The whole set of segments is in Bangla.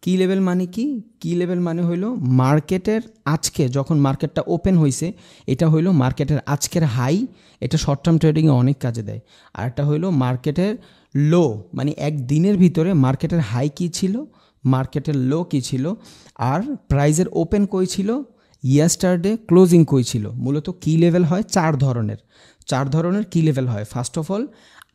কি লেভেল মানে কি? কি লেভেল মানে হইল মার্কেটের আজকে যখন মার্কেটটা ওপেন হয়েছে এটা হইল মার্কেটের আজকের হাই। এটা শর্ট টার্ম ট্রেডিংয়ে অনেক কাজে দেয়। আর একটা হইল মার্কেটের লো, মানে একদিনের ভিতরে মার্কেটের হাই কী ছিল, মার্কেটের লো কী ছিল, আর প্রাইজের ওপেন কই ছিল, ইয়েস্টারডে ক্লোজিং কই ছিল। মূলত কি লেভেল হয় চার ধরনের কি লেভেল হয়। ফার্স্ট অফ অল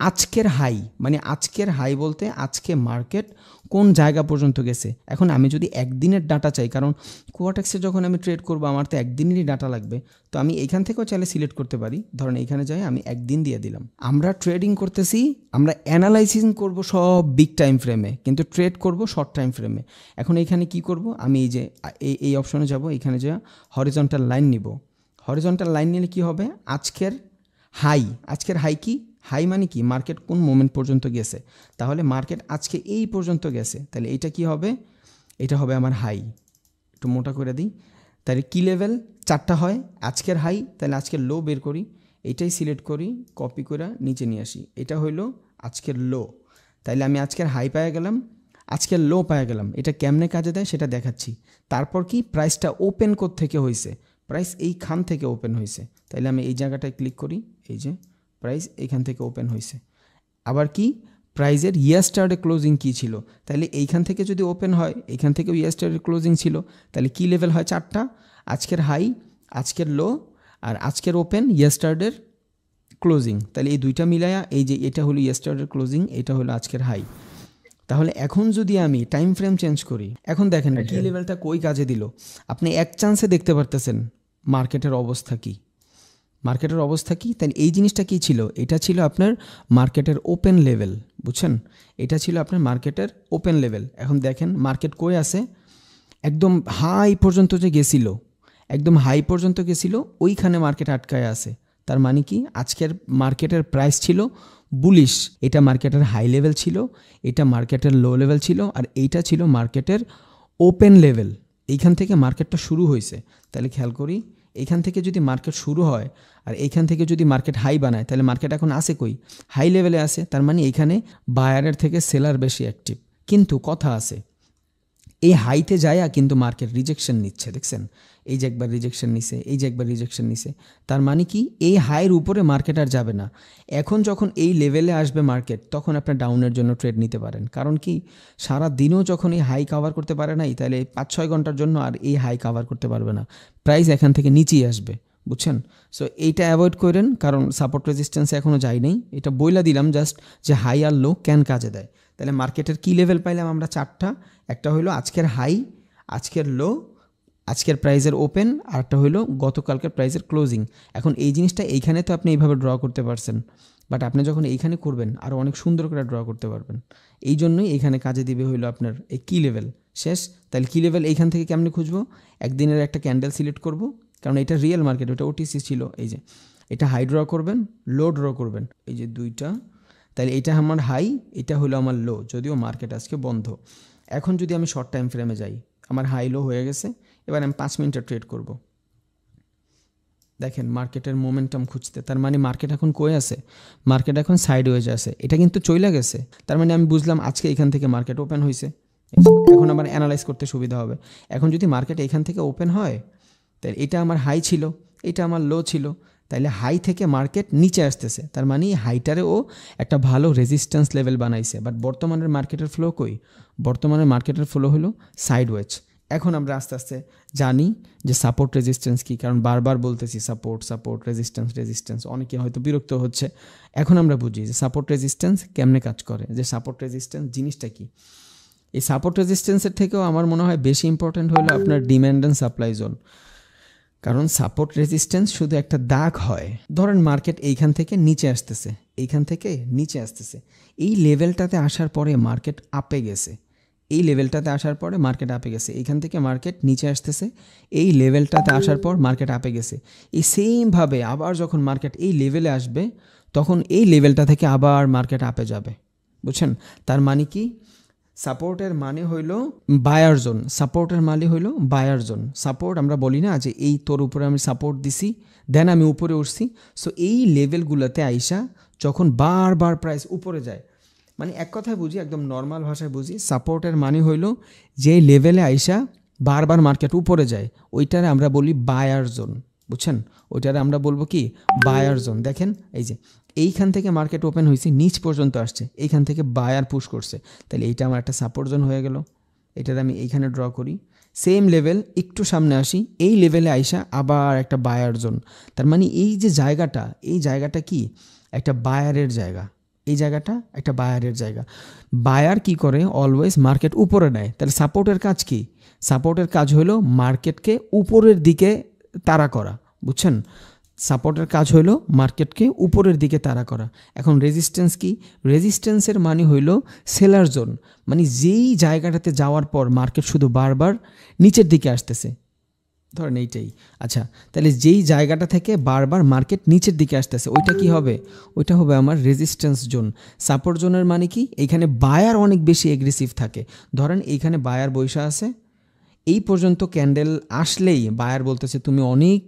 আজকের হাই, মানে আজকের হাই বলতে আজকে মার্কেট কোন জায়গা পর্যন্ত গেছে। এখন আমি যদি একদিনের ডাটা চাই, কারণ কোয়াটেক্সে যখন আমি ট্রেড করবো আমার তো একদিনেরই ডাটা লাগবে, তো আমি এইখান থেকেও চাইলে সিলেক্ট করতে পারি। ধরেন এইখানে যাই আমি একদিন দিয়ে দিলাম। আমরা ট্রেডিং করতেছি, আমরা অ্যানালাইসিস করব সব বিগ টাইম ফ্রেমে, কিন্তু ট্রেড করব শর্ট টাইম ফ্রেমে। এখন এইখানে কি করব, আমি এই যে এই অপশনে যাব, এখানে যা হরিজন্টাল লাইন নিব। হরিজন্টাল লাইন নিলে কি হবে, আজকের হাই কি, হাই মানে কি মার্কেট কোন মোমেন্ট পর্যন্ত গেছে। তাহলে মার্কেট আজকে এই পর্যন্ত গেছে, তাহলে এটা কি হবে, এটা হবে আমার হাই। একটু মোটা করে দিই। তাহলে কি লেভেল চারটা হয়, আজকের হাই, তাহলে আজকের লো বের করি, এইটাই সিলেক্ট করি, কপি করে নিচে নিয়ে আসি। এটা হইল আজকের লো। তাইলে আমি আজকের হাই পাওয়া গেলাম, আজকের লো পাওয়া গেলাম। এটা কেমনে কাজে দেয় সেটা দেখাচ্ছি। তারপর কি প্রাইসটা ওপেন থেকে হয়েছে, প্রাইস এইখান থেকে ওপেন হয়েছে। তাইলে আমি এই জায়গাটায় ক্লিক করি, এই যে প্রাইস এইখান থেকে ওপেন হয়েছে। আবার কি প্রাইজের ইয়েস্টারডে ক্লোজিং কী ছিল, তাহলে এইখান থেকে যদি ওপেন হয়, এইখান থেকেও ইয়েস্টারডে ক্লোজিং ছিল, তাহলে কি লেভেল হয় চারটা, আজকের হাই, আজকের লো, আর আজকের ওপেন ইয়েস্টারডের ক্লোজিং। তাহলে এই দুইটা মিলায়া এই যে এটা হলো ইয়েস্টারডের ক্লোজিং, এটা হলো আজকের হাই। তাহলে এখন যদি আমি টাইম ফ্রেম চেঞ্জ করি, এখন দেখেন কি লেভেলটা কই কাজে দিল। আপনি এক চান্সে দেখতে পারতেছেন মার্কেটের অবস্থা কি, মার্কেটের অবস্থা কি। তাই এই জিনিসটা কি ছিল, এটা ছিল আপনার মার্কেটের ওপেন লেভেল, বুঝছেন, এটা ছিল আপনার মার্কেটের ওপেন লেভেল। এখন দেখেন মার্কেট কই আছে, একদম হাই পর্যন্ত যে গেছিল, একদম হাই পর্যন্ত গেছিল, ওইখানে মার্কেট আটকায় আছে। তার মানে কি আজকের মার্কেটের প্রাইস ছিল বুলিশ, এটা মার্কেটের হাই লেভেল ছিল, এটা মার্কেটের লো লেভেল ছিল, আর এইটা ছিল মার্কেটের ওপেন লেভেল। এইখান থেকে মার্কেটটা শুরু হয়েছে। তাহলে খেয়াল করি, এইখান থেকে যদি মার্কেট শুরু হয় আর এইখান থেকে যদি মার্কেট হাই বানায়, তাহলে মার্কেট এখন আসে কই, হাই লেভেলে আসে। তার মানে এইখানে বায়ারের থেকে সেলার বেশি অ্যাক্টিভ। কিন্তু কথা আছে, এই হাইতে যায়া কিন্তু মার্কেট রিজেকশন নিচ্ছে, দেখছেন, এই যে একবার রিজেকশন নিছে, এই যে একবার রিজেকশন নিছে। তার মানে কি এই হাইয়ের উপরে মার্কেট আর যাবে না। এখন যখন এই লেভেলে আসবে মার্কেট, তখন আপনার ডাউনের জন্য ট্রেড নিতে পারেন। কারণ কি সারা দিনও যখন এই হাই কভার করতে পারে নাই, তাহলে 5-6 ঘন্টার জন্য আর এই হাই কভার করতে পারবে না, প্রাইস এখান থেকে নিচেই আসবে, বুঝছেন। সো এইটা অ্যাভয়েড করেন, কারণ সাপোর্ট রেজিস্ট্যান্সে এখনও যাই নাই। এটা বইলা দিলাম জাস্ট যে হাই আর লো ক্যান কাজে দেয়। তাহলে মার্কেটের কি লেভেল পাইলাম আমরা চারটা, একটা হলো আজকের হাই, আজকের লো, আজকের প্রাইজের ওপেন, আর একটা হলো গতকালকের প্রাইজের ক্লোজিং। এখন এই জিনিসটা এইখানে তো আপনি এইভাবে ড্র করতে পারছেন, বাট আপনি যখন এইখানে করবেন আরও অনেক সুন্দর করে ড্র করতে পারবেন। এই জন্যই এইখানে কাজে দিবে হইলো আপনার এই কি লেভেল শেষ। তাহলে কি লেভেল এইখান থেকে কেমনি খুঁজবো, একদিনের একটা ক্যান্ডেল সিলেক্ট করব, কারণ এটা রিয়েল মার্কেট, ওটা ওটিসি ছিল। এই যে এটা হাই ড্র করবেন, লো ড্র করবেন, এই যে দুইটা। তাহলে এটা আমার হাই, এটা হলো আমার লো, যদিও মার্কেট আজকে বন্ধ। এখন যদি আমি শর্ট টাইম ফ্রেমে যাই, আমার হাই লো হয়ে গেছে, এবার আমি 5 মিনিটের ট্রেড করব। দেখেন মার্কেটের মোমেন্টাম খুঁজতে, তার মানে মার্কেট এখন কই আছে, মার্কেট এখন সাইডওয়েজ আছে, এটা কিন্তু চইলা গেছে। তার মানে আমি বুঝলাম আজকে এখান থেকে মার্কেট ওপেন হয়েছে। এখন আমার অ্যানালাইজ করতে সুবিধা হবে। এখন যদি মার্কেট এখান থেকে ওপেন হয়, তাহলে এটা আমার হাই ছিল, এটা আমার লো ছিল, তাইলে হাই থেকে মার্কেট নিচে আসতেছে, তার মানে হাইটারে ও একটা ভালো রেজিস্ট্যান্স লেভেল বানাইছে। বাট বর্তমানের মার্কেটের ফ্লো কই, বর্তমানের মার্কেটের ফ্লো হলো সাইডওয়েজ। এখন আমরা আস্তে আস্তে জানি যে সাপোর্ট রেজিস্ট্যান্স কী, কারণ বারবার বলতেছি সাপোর্ট সাপোর্ট রেজিস্ট্যান্স, অনেকে হয়তো বিরক্ত হচ্ছে। এখন আমরা বুঝি যে সাপোর্ট রেজিস্ট্যান্স কেমনে কাজ করে, যে সাপোর্ট রেজিস্ট্যান্স জিনিসটা কী। এই সাপোর্ট রেজিস্ট্যান্সের থেকেও আমার মনে হয় বেশি ইম্পর্ট্যান্ট হলো আপনার ডিম্যান্ড অ্যান্ড সাপ্লাই জোন। কারণ সাপোর্ট রেজিস্ট্যান্স শুধু একটা দাগ হয়। ধরেন মার্কেট এইখান থেকে নিচে আসতেছে, এইখান থেকে নিচে আসতেছে, এই লেভেলটাতে আসার পরে মার্কেট আপে গেছে, এই লেভেলটাতে আসার পরে মার্কেট আপে গেছে, এইখান থেকে মার্কেট নিচে আসতেছে, এই লেভেলটাতে আসার পর মার্কেট আপে গেছে। এই সেমভাবে আবার যখন মার্কেট এই লেভেলে আসবে, তখন এই লেভেলটা থেকে আবার মার্কেট আপে যাবে, বুঝছেন। তার মানে কি সাপোর্টের মানে হইল বায়ার জোন, সাপোর্টের মানে হইল বায়ার জোন। সাপোর্ট আমরা বলি না যে এই তোর উপরে আমি সাপোর্ট দিছি, দেন আমি উপরে উঠছি। সো এই লেভেলগুলোতে আইসা যখন বারবার প্রাইস উপরে যায়, মানে এক কথায় বুঝি, একদম নর্মাল ভাষায় বুঝি, সাপোর্টের মানে হইল যে লেভেলে আইসা বারবার মার্কেট উপরে যায় ওইটারে আমরা বলি বায়ার জোন, বুঝছেন? ওইটারে আমরা বলবো কি বায়ার জোন। দেখেন এই যে এইখান থেকে মার্কেট ওপেন হয়েছে, নিচ পর্যন্ত আসছে, এইখান থেকে বায়ার পুশ করছে, তাহলে এইটা আমার একটা সাপোর্ট জোন হয়ে গেল। এটাতে আমি এইখানে ড্র করি, সেম লেভেল একটু সামনে আসি, এই লেভেলে আইসা আবার একটা বায়ার জোন। তার মানে এই যে জায়গাটা, এই জায়গাটা কি একটা বায়ারের জায়গা, এই জায়গাটা একটা বায়ারের জায়গা। বায়ার কি করে, অলওয়েজ মার্কেট উপরে নেয়। তাহলে সাপোর্টের কাজ কি? সাপোর্টের কাজ হলো মার্কেটকে উপরের দিকে তাড়া করা, বুঝছেন? সাপোর্টের কাজ হইল মার্কেটকে উপরের দিকে তাড়া করা। এখন রেজিস্ট্যান্স কি? রেজিস্ট্যান্সের মানে হইল সেলার জোন, মানে যেই জায়গাটাতে যাওয়ার পর মার্কেট শুধু বারবার নিচের দিকে আসতেছে, ধরেন এইটাই। আচ্ছা, তাহলে যেই জায়গাটা থেকে বারবার মার্কেট নিচের দিকে আসতেছে ওইটা কি হবে? ওইটা হবে আমার রেজিস্ট্যান্স জোন। সাপোর্ট জোনের মানে কি? এইখানে বায়ার অনেক বেশি এগ্রেসিভ থাকে। ধরেন এইখানে বায়ার বৈশা আছে, এই পর্যন্ত ক্যান্ডেল আসলেই বায়ার বলতেছে তুমি অনেক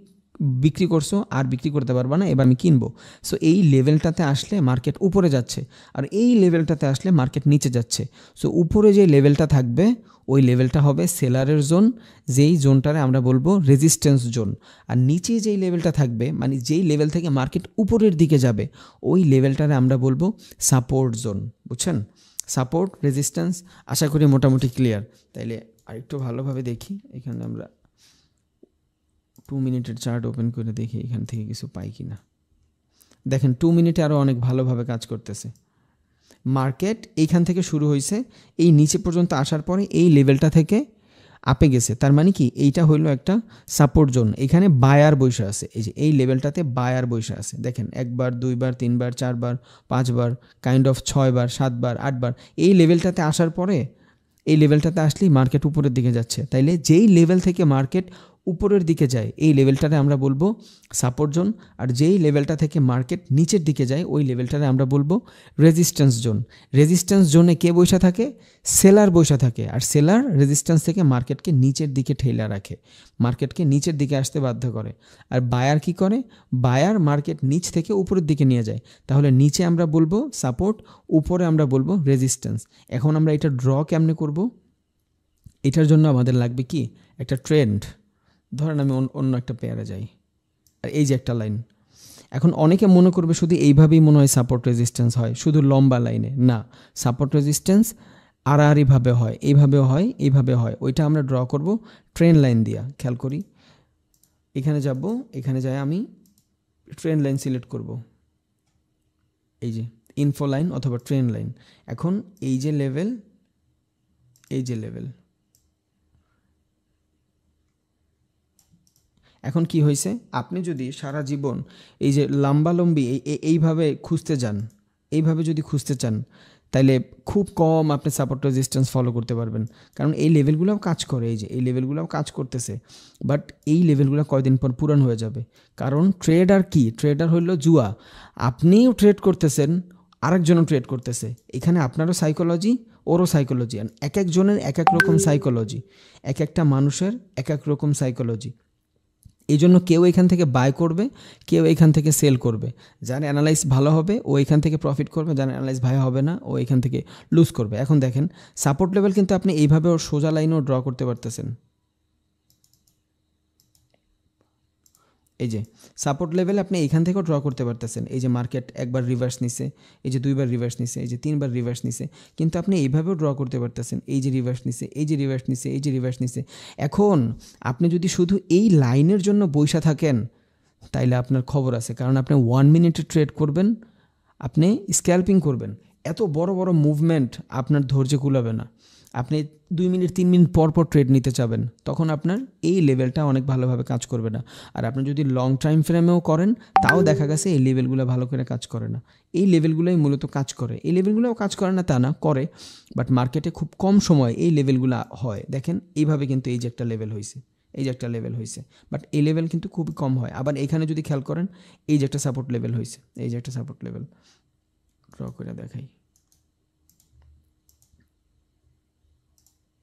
বিক্রি করছো, আর বিক্রি করতে পারবা না, এবার আমি কিনবো। সো এই লেভেলটাতে আসলে মার্কেট উপরে যাচ্ছে, আর এই লেভেলটাতে আসলে মার্কেট নিচে যাচ্ছে। সো উপরে যে লেভেলটা থাকবে ওই লেভেলটা হবে সেলারের জোন, যেই জোনটারে আমরা বলবো রেজিস্ট্যান্স জোন। আর নিচে যেই লেভেলটা থাকবে, মানে যেই লেভেল থেকে মার্কেট উপরের দিকে যাবে ওই লেভেলটারে আমরা বলবো সাপোর্ট জোন, বুঝছেন? সাপোর্ট, রেজিস্ট্যান্স, আশা করি মোটামুটি ক্লিয়ার। তাইলে আরেকটু ভালোভাবে দেখি, এখানে আমরা 2 মিনিটের চার্ট ওপেন করে দেখি এখান থেকে কিছু পাই কি না। দেখেন 2 মিনিটে আরও অনেক ভালোভাবে কাজ করতেছে। মার্কেট এইখান থেকে শুরু হয়েছে, এই নিচে পর্যন্ত আসার পরে এই লেভেলটা থেকে আপে গেছে। তার মানে কি এইটা হইলো একটা সাপোর্ট জোন। এখানে বায়ার বৈশা আছে, এই যে এই লেভেলটাতে বায়ার বৈশা আছে। দেখেন 1 বার 2 বার 3 বার 4 বার 5 বার, কাইন্ড অফ 6 বার 7 বার 8 বার। এই লেভেলটাতে আসার পরে, এই লেভেলটাতে আসলেই মার্কেট উপরের দিকে যাচ্ছে। তাইলে যেই লেভেল থেকে মার্কেট উপরের দিকে যায় এই লেভেলটারে আমরা বলবো সাপোর্ট জোন, আর যেই লেভেলটা থেকে মার্কেট নিচের দিকে যায় ওই লেভেলটারে আমরা বলবো রেজিস্ট্যান্স জোন। রেজিস্ট্যান্স জোনে কে বসে থাকে? সেলার বসে থাকে, আর সেলার রেজিস্ট্যান্স থেকে মার্কেটকে নিচের দিকে ঠেলা রাখে, মার্কেটকে নিচের দিকে আসতে বাধ্য করে। আর বায়ার কি করে? বায়ার মার্কেট নিচ থেকে উপরের দিকে নিয়ে যায়। তাহলে নিচে আমরা বলবো সাপোর্ট, উপরে আমরা বলবো রেজিস্ট্যান্স। এখন আমরা এটা ড্র কেমনে করব? এটার জন্য আমাদের লাগবে কি একটা ট্রেন্ড। ধরেন আমি অন্য একটা পেয়ারে যাই, আর এই যে একটা লাইন। এখন অনেকে মনে করবে শুধু এইভাবেই মনে হয় সাপোর্ট রেজিস্ট্যান্স হয়, শুধু লম্বা লাইনে। না, সাপোর্ট রেজিস্ট্যান্স আড়াআড়িভাবে হয়, এইভাবেও হয়, এইভাবে হয়। ওইটা আমরা ড্র করব ট্রেন লাইন দিয়া। খেয়াল করি, এখানে যাব, এখানে যাই আমি ট্রেন লাইন সিলেক্ট করব, এই যে ইনফো লাইন অথবা ট্রেন লাইন। এখন এই যে লেভেল, এই যে লেভেল, এখন কি হয়েছে? আপনি যদি সারা জীবন এই যে লম্বালম্বি এইভাবে খুঁজতে যান, এইভাবে যদি খুঁজতে চান, তাইলে খুব কম আপনি সাপোর্ট রেজিস্ট্যান্স ফলো করতে পারবেন। কারণ এই লেভেলগুলোও কাজ করে, এই যে এই লেভেলগুলোও কাজ করতেছে, বাট এই লেভেলগুলো কয়দিন পর পুরান হয়ে যাবে। কারণ ট্রেডার কি? ট্রেডার হইল জুয়া। আপনিও ট্রেড করতেছেন, আরেকজনও ট্রেড করতেছে। এখানে আপনারও সাইকোলজি, ওরও সাইকোলজি, এক একজনের এক এক রকম সাইকোলজি, এক একটা মানুষের এক এক রকম সাইকোলজি। এই জন্য কেউ এখান থেকে বাই করবে, কেউ এখান থেকে সেল করবে। যার অ্যানালাইজ ভালো হবে ও এখান থেকে প্রফিট করবে, যার অ্যানালাইজ ভালো হবে না ও এখান থেকে লুজ করবে। এখন দেখেন সাপোর্ট লেভেল কিন্তু আপনি এইভাবে ওর সোজা লাইনও ড্র করতে পারতেছেন। এই যে সাপোর্ট লেভেল আপনি এখান থেকেও ড্র করতে পারতেছেন। এই যে মার্কেট একবার রিভার্স নিছে, এই যে 2 বার রিভার্স নিছে, এই যে 3 বার রিভার্স নিছে, কিন্তু আপনি এইভাবেও ড্র করতে পারতেছেন। এই যে রিভার্স নিছে, এই যে রিভার্স নিছে, এই যে রিভার্স নিছে। এখন আপনি যদি শুধু এই লাইনের জন্য বইসা থাকেন তাইলে আপনার খবর আছে, কারণ আপনি 1 মিনিটে ট্রেড করবেন, আপনি স্ক্যাল্পিং করবেন। এত বড় বড় মুভমেন্ট আপনার ধৈর্য কুলাবে না। আপনি 2 মিনিট 3 মিনিট পর পর ট্রেড নিতে চাবেন, তখন আপনার এই লেভেলটা অনেক ভালোভাবে কাজ করবে না। আর আপনি যদি লং টাইম ফ্রেমেও করেন তাও দেখা গেছে এই লেভেলগুলো ভালো করে কাজ করে না। এই লেভেলগুলোই মূলত কাজ করে, এই লেভেলগুলোও কাজ করে না তা না, করে, বাট মার্কেটে খুব কম সময় এই লেভেলগুলো হয়। দেখেন এইভাবে কিন্তু এই যে একটা লেভেল হয়েছে, এই যে একটা লেভেল হয়েছে, বাট এই লেভেল কিন্তু খুবই কম হয়। আবার এখানে যদি খেয়াল করেন এই যে একটা সাপোর্ট লেভেল হয়েছে, এই যে একটা সাপোর্ট লেভেল ড্র করে দেখাই,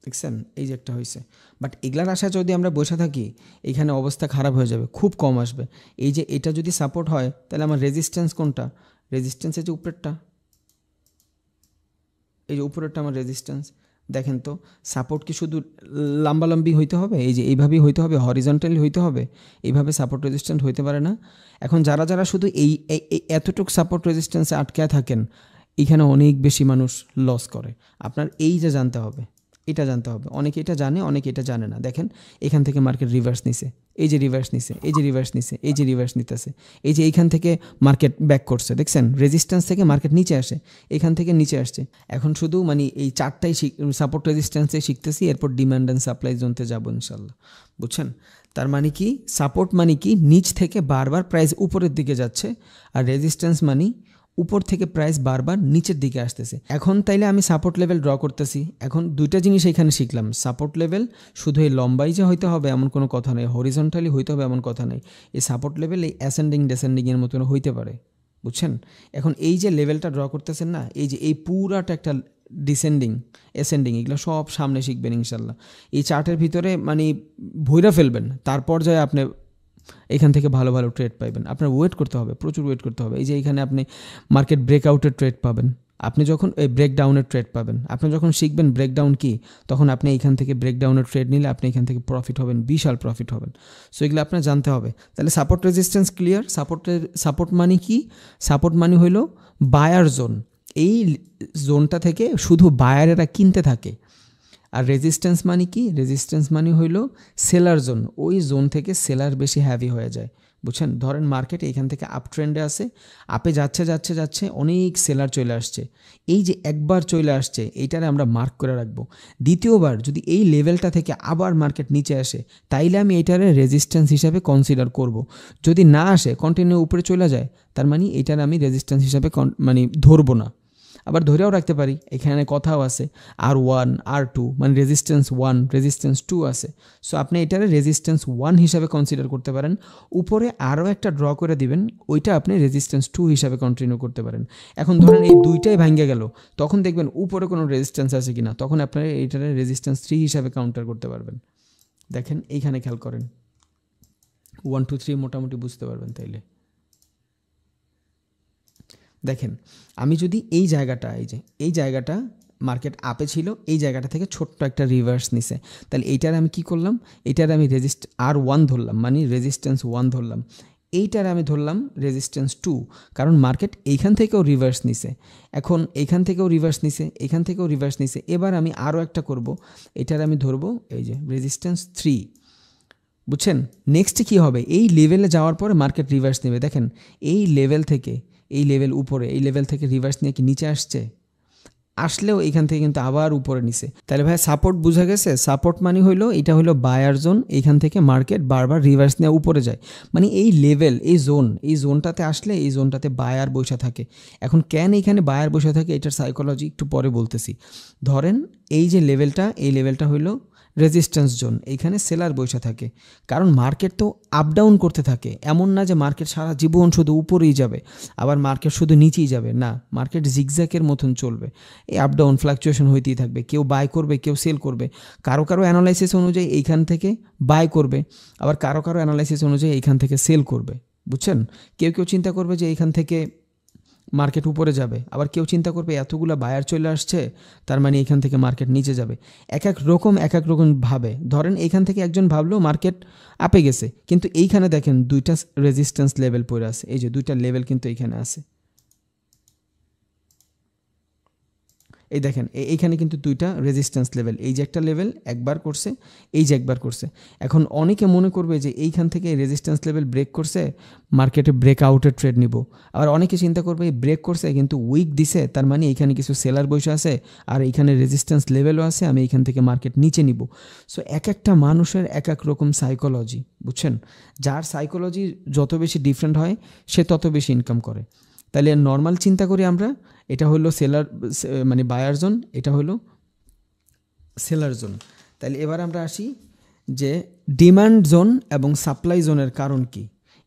দেখছেন এই যে একটা হয়েছে। বাট এগুলার আশায় যদি আমরা বসে থাকি এখানে অবস্থা খারাপ হয়ে যাবে, খুব কম আসবে। এই যে এটা যদি সাপোর্ট হয় তাহলে আমার রেজিস্ট্যান্স কোনটা? রেজিস্ট্যান্স এই যে উপরেরটা, এই যে উপরেরটা আমার রেজিস্ট্যান্স। দেখেন তো সাপোর্ট কি শুধু লম্বালম্বি হইতে হবে, এই যে এইভাবেই হইতে হবে, হরিজন্টালি হইতে হবে, এইভাবে সাপোর্ট রেজিস্ট্যান্ট হইতে পারে না। এখন যারা যারা শুধু এই এতটুকু সাপোর্ট রেজিস্ট্যান্সে আটকায় থাকেন, এখানে অনেক বেশি মানুষ লস করে। আপনার এই যে জানতে হবে, এটা জানতে হবে। অনেকে এটা জানে, অনেকে এটা জানে না। দেখেন এখান থেকে মার্কেট রিভার্স নিছে, এই যে রিভার্স নিছে, এই যে রিভার্স নিছে, এই যে রিভার্স নিতেছে, এই যে এইখান থেকে মার্কেট ব্যাক করছে, দেখছেন রেজিস্ট্যান্স থেকে মার্কেট নিচে আসে, এখান থেকে নিচে আসছে। এখন শুধু মানে এই চারটাই সাপোর্ট রেজিস্ট্যান্সে শিখতেছি, এরপর ডিমান্ড অ্যান্ড সাপ্লাই জোনতে যাবো ইনশাল্লাহ। বুঝছেন? তার মানে কি সাপোর্ট মানে কি নিচ থেকে বারবার প্রাইস উপরের দিকে যাচ্ছে, আর রেজিস্ট্যান্স মানে উপর থেকে প্রাইস বারবার নিচের দিকে আসতেছে। এখন তাইলে আমি সাপোর্ট লেভেল ড্র করতেছি। এখন দুইটা জিনিস এখানে শিখলাম, সাপোর্ট লেভেল শুধু এই লম্বাই যে হইতে হবে এমন কোনো কথা নেই, হরিজন্টালি হইতে হবে এমন কথা নেই। এই সাপোর্ট লেভেল এই অ্যাসেন্ডিং ডেসেন্ডিংয়ের মতন হইতে পারে। বুঝছেন? এখন এই যে লেভেলটা ড্র করতেছেন না, এই যে এই পুরাটা একটা ডিসেন্ডিং অ্যাসেন্ডিং, এগুলো সব সামনে শিখবেন ইনশাল্লাহ। এই চার্টের ভিতরে মানে ভইরা ফেলবেন, তারপর যায় আপনি এখান থেকে ভালো ভালো ট্রেড পাইবেন। আপনার ওয়েট করতে হবে, প্রচুর ওয়েট করতে হবে। এই যে এখানে আপনি মার্কেট ব্রেকআউটের ট্রেড পাবেন, আপনি যখন এই ব্রেকডাউনের ট্রেড পাবেন, আপনি যখন শিখবেন ব্রেকডাউন কি, তখন আপনি এইখান থেকে ব্রেকডাউনের ট্রেড নিলে আপনি এখান থেকে প্রফিট হবেন, বিশাল প্রফিট হবেন। সো এগুলো আপনার জানতে হবে। তাহলে সাপোর্ট রেজিস্ট্যান্স ক্লিয়ার। সাপোর্ট মানে কি? সাপোর্ট মানে হইল বায়ার জোন। এই জোনটা থেকে শুধু বায়ারেরা কিনতে থাকে। আর রেজিস্ট্যান্স মানে কি? রেজিস্ট্যান্স মানে হইল সেলার জোন, ওই জোন থেকে সেলার বেশি হ্যাভি হয়ে যায়। বুঝছেন? ধরেন মার্কেট এখান থেকে আপ ট্রেন্ডে আছে, আপে যাচ্ছে যাচ্ছে যাচ্ছে, অনেক সেলার চলে আসছে। এই যে একবার চলে আসছে, এইটারে আমরা মার্ক করে রাখবো। দ্বিতীয়বার যদি এই লেভেলটা থেকে আবার মার্কেট নিচে আসে, তাইলে আমি এইটারে রেজিস্ট্যান্স হিসাবে কনসিডার করব। যদি না আসে, কন্টিনিউ উপরে চলে যায়, তার মানে এইটারে আমি রেজিস্ট্যান্স হিসাবে মানে ধরবো না। আবার ধরেও রাখতে পারি, এখানে কথাও আছে R1 R2, মানে রেজিস্ট্যান্স 1 রেজিস্ট্যান্স 2 আছে। সো আপনি এটারে রেজিস্ট্যান্স 1 হিসাবে কনসিডার করতে পারেন। উপরে আরও একটা ড্র করে দিবেন, ওইটা আপনি রেজিস্ট্যান্স 2 হিসাবে কন্টিনিউ করতে পারেন। এখন ধরেন এই দুইটাই ভাঙ্গে গেল, তখন দেখবেন উপরে কোনো রেজিস্ট্যান্স আছে কিনা, তখন আপনারা এইটারে রেজিস্ট্যান্স 3 হিসাবে কাউন্টার করতে পারবেন। দেখেন এইখানে খেয়াল করেন, 1 2 3 মোটামুটি বুঝতে পারবেন। তাইলে দেখেন আমি যদি এই জায়গাটা, এই জায়গাটা মার্কেট আপে ছিল, এই জায়গাটা থেকে ছোট্ট একটা রিভার্স নিছে, তাহলে এইটার আমি কি করলাম, এইটার আমি R1 ধরলাম, মানে রেজিস্ট্যান্স 1 ধরলাম। এইটার আমি ধরলাম রেজিস্ট্যান্স 2, কারণ মার্কেট এইখান থেকেও রিভার্স নিছে, এখন এইখান থেকেও রিভার্স নিছে, এখান থেকেও রিভার্স নিছে। এবার আমি আরও একটা করব, এটার আমি ধরবো এই যে রেজিস্ট্যান্স 3। বুঝছেন? নেক্সট কি হবে, এই লেভেলে যাওয়ার পরে মার্কেট রিভার্স নেবে। দেখেন এই লেভেল থেকে, এই লেভেল উপরে, এই লেভেল থেকে রিভার্স নিয়ে কি নিচে আসছে, আসলেও এখান থেকে কিন্তু আবার উপরে নিছে। তাহলে ভাই সাপোর্ট বুঝা গেছে। সাপোর্ট মানে হইলো এটা হলো বায়ার জোন, এইখান থেকে মার্কেট বারবার রিভার্স নিয়ে উপরে যায়, মানে এই লেভেল, এই জোনটাতে আসলে এই জোনটাতে বায়ার বসে থাকে। এখন কেন এইখানে বায়ার বসে থাকে, এটার সাইকোলজি একটু পরে বলতেছি। ধরেন এই যে লেভেলটা, এই লেভেলটা হইলো রেজিস্ট্যান্স জোন, এইখানে সেলার বসে থাকে, কারণ মার্কেট তো আপ ডাউন করতে থাকে। এমন না যে মার্কেট সারা জীবন শুধু উপরেই যাবে, আবার মার্কেট শুধু নিচেই যাবে, না, মার্কেট জিগজ্যাকের মতন চলবে। এই আপ ডাউন ফ্লাকচুয়েশন হইতেই থাকবে, কেউ বাই করবে, কেউ সেল করবে। কারো অ্যানালাইসিস অনুযায়ী এইখান থেকে বাই করবে, আবার কারো অ্যানালাইসিস অনুযায়ী এইখান থেকে সেল করবে। বুঝছেন? কেউ চিন্তা করবে যে এইখান থেকে মার্কেট উপরে যাবে, আবার কেউ চিন্তা করবে এতগুলো বায়ার চলে আসছে, তার মানে এখান থেকে মার্কেট নিচে যাবে। এক এক রকম ভাবে। ধরেন এখান থেকে একজন ভাবলো মার্কেট আপে গেছে, কিন্তু এইখানে দেখেন দুইটা রেজিস্ট্যান্স লেভেল পড়ে আছে, এই যে দুইটা লেভেল কিন্তু এইখানে আছে। এই দেখেন এইখানে কিন্তু দুইটা রেজিস্ট্যান্স লেভেল, এই যে একটা লেভেল একবার করছে, এই যে একবার করছে। এখন অনেকে মনে করবে যে এইখান থেকে রেজিস্ট্যান্স লেভেল ব্রেক করছে, মার্কেটে ব্রেকআউটের ট্রেড নিব। আবার অনেকে চিন্তা করবে ব্রেক করছে কিন্তু উইক দিছে, তার মানে এইখানে কিছু সেলার বসে আছে, আর এইখানে রেজিস্ট্যান্স লেভেলও আছে, আমি এইখান থেকে মার্কেট নিচে নিব। সো এক একটা মানুষের এক এক রকম সাইকোলজি। বুঝছেন? যার সাইকোলজি যত বেশি ডিফারেন্ট হয়, সে তত বেশি ইনকাম করে। তাহলে নর্মাল চিন্তা করি আমরা, এটা হলো সেলার মানে বায়ার জোন, এটা হলো সেলার জোন। তাহলে এবার আমরা আসি যে ডিমান্ড জোন এবং সাপ্লাই জোনের কারণ কি।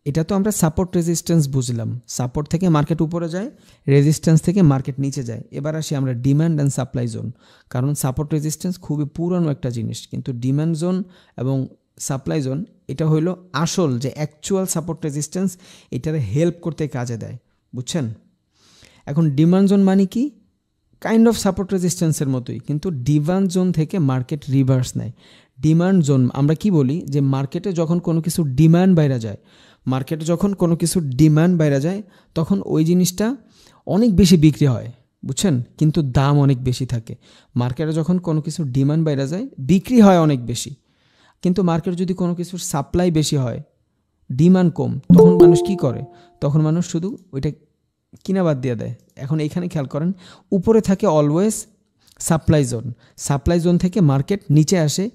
এটা তো আমরা সাপোর্ট রেজিস্ট্যান্স বুঝলাম, সাপোর্ট থেকে মার্কেট উপরে যায়, রেজিস্ট্যান্স থেকে মার্কেট নিচে যায়। এবার আসি আমরা ডিমান্ড অ্যান্ড সাপ্লাই জোন, কারণ সাপোর্ট রেজিস্ট্যান্স খুবই পুরনো একটা জিনিস, কিন্তু ডিমান্ড জোন এবং সাপ্লাই জোন এটা হলো আসল যে অ্যাকচুয়াল সাপোর্ট রেজিস্ট্যান্স, এটারে হেল্প করতে কাজে দেয়। বুঝছেন? এখন ডিমান্ড জোন মানে কি? কাইন্ড অফ সাপোর্ট রেজিস্ট্যান্সের মতোই, কিন্তু ডিমান্ড জোন থেকে মার্কেট রিভার্স নেয়। ডিমান্ড জোন আমরা কি বলি, যে মার্কেটে যখন কোনো কিছু ডিমান্ড বাইরে যায়, মার্কেটে যখন কোনো কিছু ডিমান্ড বাইরে যায় তখন ওই জিনিসটা অনেক বেশি বিক্রি হয়, বুঝছেন, কিন্তু দাম অনেক বেশি থাকে। মার্কেটে যখন কোনো কিছু ডিমান্ড বাইরে যায় বিক্রি হয় অনেক বেশি, কিন্তু মার্কেটে যদি কোনো কিছুর সাপ্লাই বেশি হয়, ডিমান্ড কম, তখন মানুষ কি করে, তখন মানুষ শুধু ওইটা কিনা বাদ দিয়ে দেয়। এখন এইখানে খেয়াল করেন, উপরে থাকে always supply zone, supply zone থেকে মার্কেট নিচে আসে,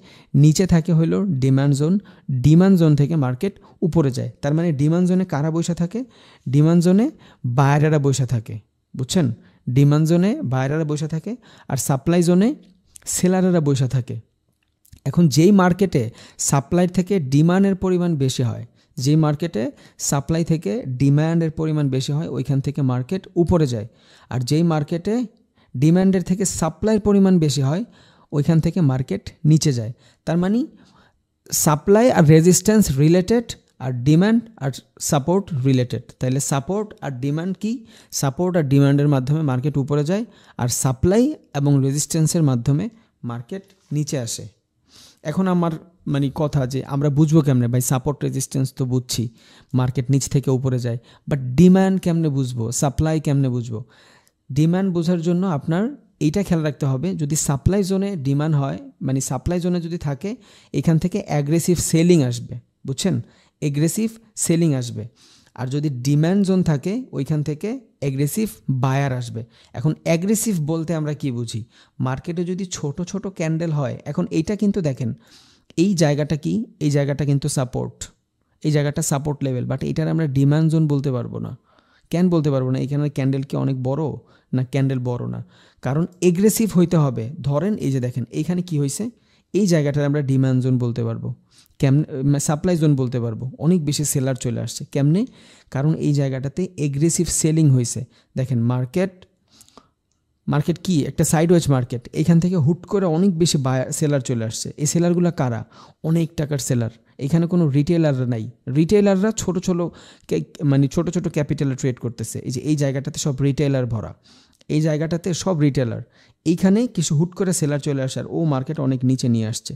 নিচে থাকে হলো ডিমান্ড জোন, ডিমান্ড জোন থেকে মার্কেট উপরে যায়। তার মানে ডিমান্ড জোনে কারা বসে থাকে, ডিমান্ড জোনে বায়ারেরা বসে থাকে, বুঝছেন, ডিমান্ড জোনে বায়ারেরা বসে থাকে, আর সাপ্লাই জোনে সেলারেরা বসে থাকে। এখন যেই মার্কেটে সাপ্লাই থেকে ডিমান্ডের পরিমাণ বেশি হয়, যেই মার্কেটে সাপ্লাই থেকে ডিম্যান্ডের পরিমাণ বেশি হয় ওইখান থেকে মার্কেট উপরে যায়, আর যেই মার্কেটে ডিম্যান্ডের থেকে সাপ্লাইয়ের পরিমাণ বেশি হয় ওইখান থেকে মার্কেট নিচে যায়। তার মানে সাপ্লাই আর রেজিস্ট্যান্স রিলেটেড, আর ডিম্যান্ড আর সাপোর্ট রিলেটেড। তাহলে সাপোর্ট আর ডিম্যান্ড কি, সাপোর্ট আর ডিম্যান্ডের মাধ্যমে মার্কেট উপরে যায়, আর সাপ্লাই এবং রেজিস্ট্যান্সের মাধ্যমে মার্কেট নিচে আসে। এখন আমার মানে কথা যে আমরা বুঝবো কেমনে ভাই, সাপোর্ট রেজিস্ট্যান্স তো বুঝছি, মার্কেট নিচ থেকে উপরে যায়, বাট ডিম্যান্ড কেমনে বুঝবো, সাপ্লাই কেমনে বুঝবো? ডিম্যান্ড বোঝার জন্য আপনার এইটা খেয়াল রাখতে হবে, যদি সাপ্লাই জোনে ডিমান্ড হয়, মানে সাপ্লাই জোনে যদি থাকে, এখান থেকে অ্যাগ্রেসিভ সেলিং আসবে, বুঝছেন, এগ্রেসিভ সেলিং আসবে। আর যদি ডিম্যান্ড জোন থাকে ওইখান থেকে অ্যাগ্রেসিভ বায়ার আসবে। এখন অ্যাগ্রেসিভ বলতে আমরা কি বুঝি, মার্কেটে যদি ছোট ছোট ক্যান্ডেল হয়, এখন এইটা কিন্তু দেখেন এই জায়গাটা কি, এই জায়গাটা কিন্তু সাপোর্ট, এই জায়গাটা সাপোর্ট লেভেল, বাট এটার আমরা ডিম্যান্ড জোন বলতে পারবো না। কেন বলতে পারবো না? এখানে ক্যান্ডেল কি অনেক বড় না, ক্যান্ডেল বড় না, কারণ এগ্রেসিভ হইতে হবে। ধরেন এই যে দেখেন এইখানে কি হয়েছে, এই জায়গাটার আমরা ডিম্যান্ড জোন বলতে পারবো, কেমনে সাপ্লাই জোন বলতে পারবো, অনেক বেশি সেলার চলে আসছে। কেমনে? কারণ এই জায়গাটাতে এগ্রেসিভ সেলিং হয়েছে। দেখেন মার্কেট কি একটা সাইডওয়েজ মার্কেট, এখান থেকে হুট করে অনেক বেশি সেলার চলে আসছে। এই সেলারগুলো কারা? অনেক টাকার সেলার। এখানে কোনো রিটেলাররা নাই, রিটেলাররা ছোট ছোট ক্যাপিটালে ট্রেড করতেছে। এই যে এই জায়গাটাতে সব রিটেলার ভরা, এই জায়গাটাতে সব রিটেলার, এইখানে কিছু হুট করে সেলার চলে আসার ও মার্কেট অনেক নিচে নিয়ে আসছে।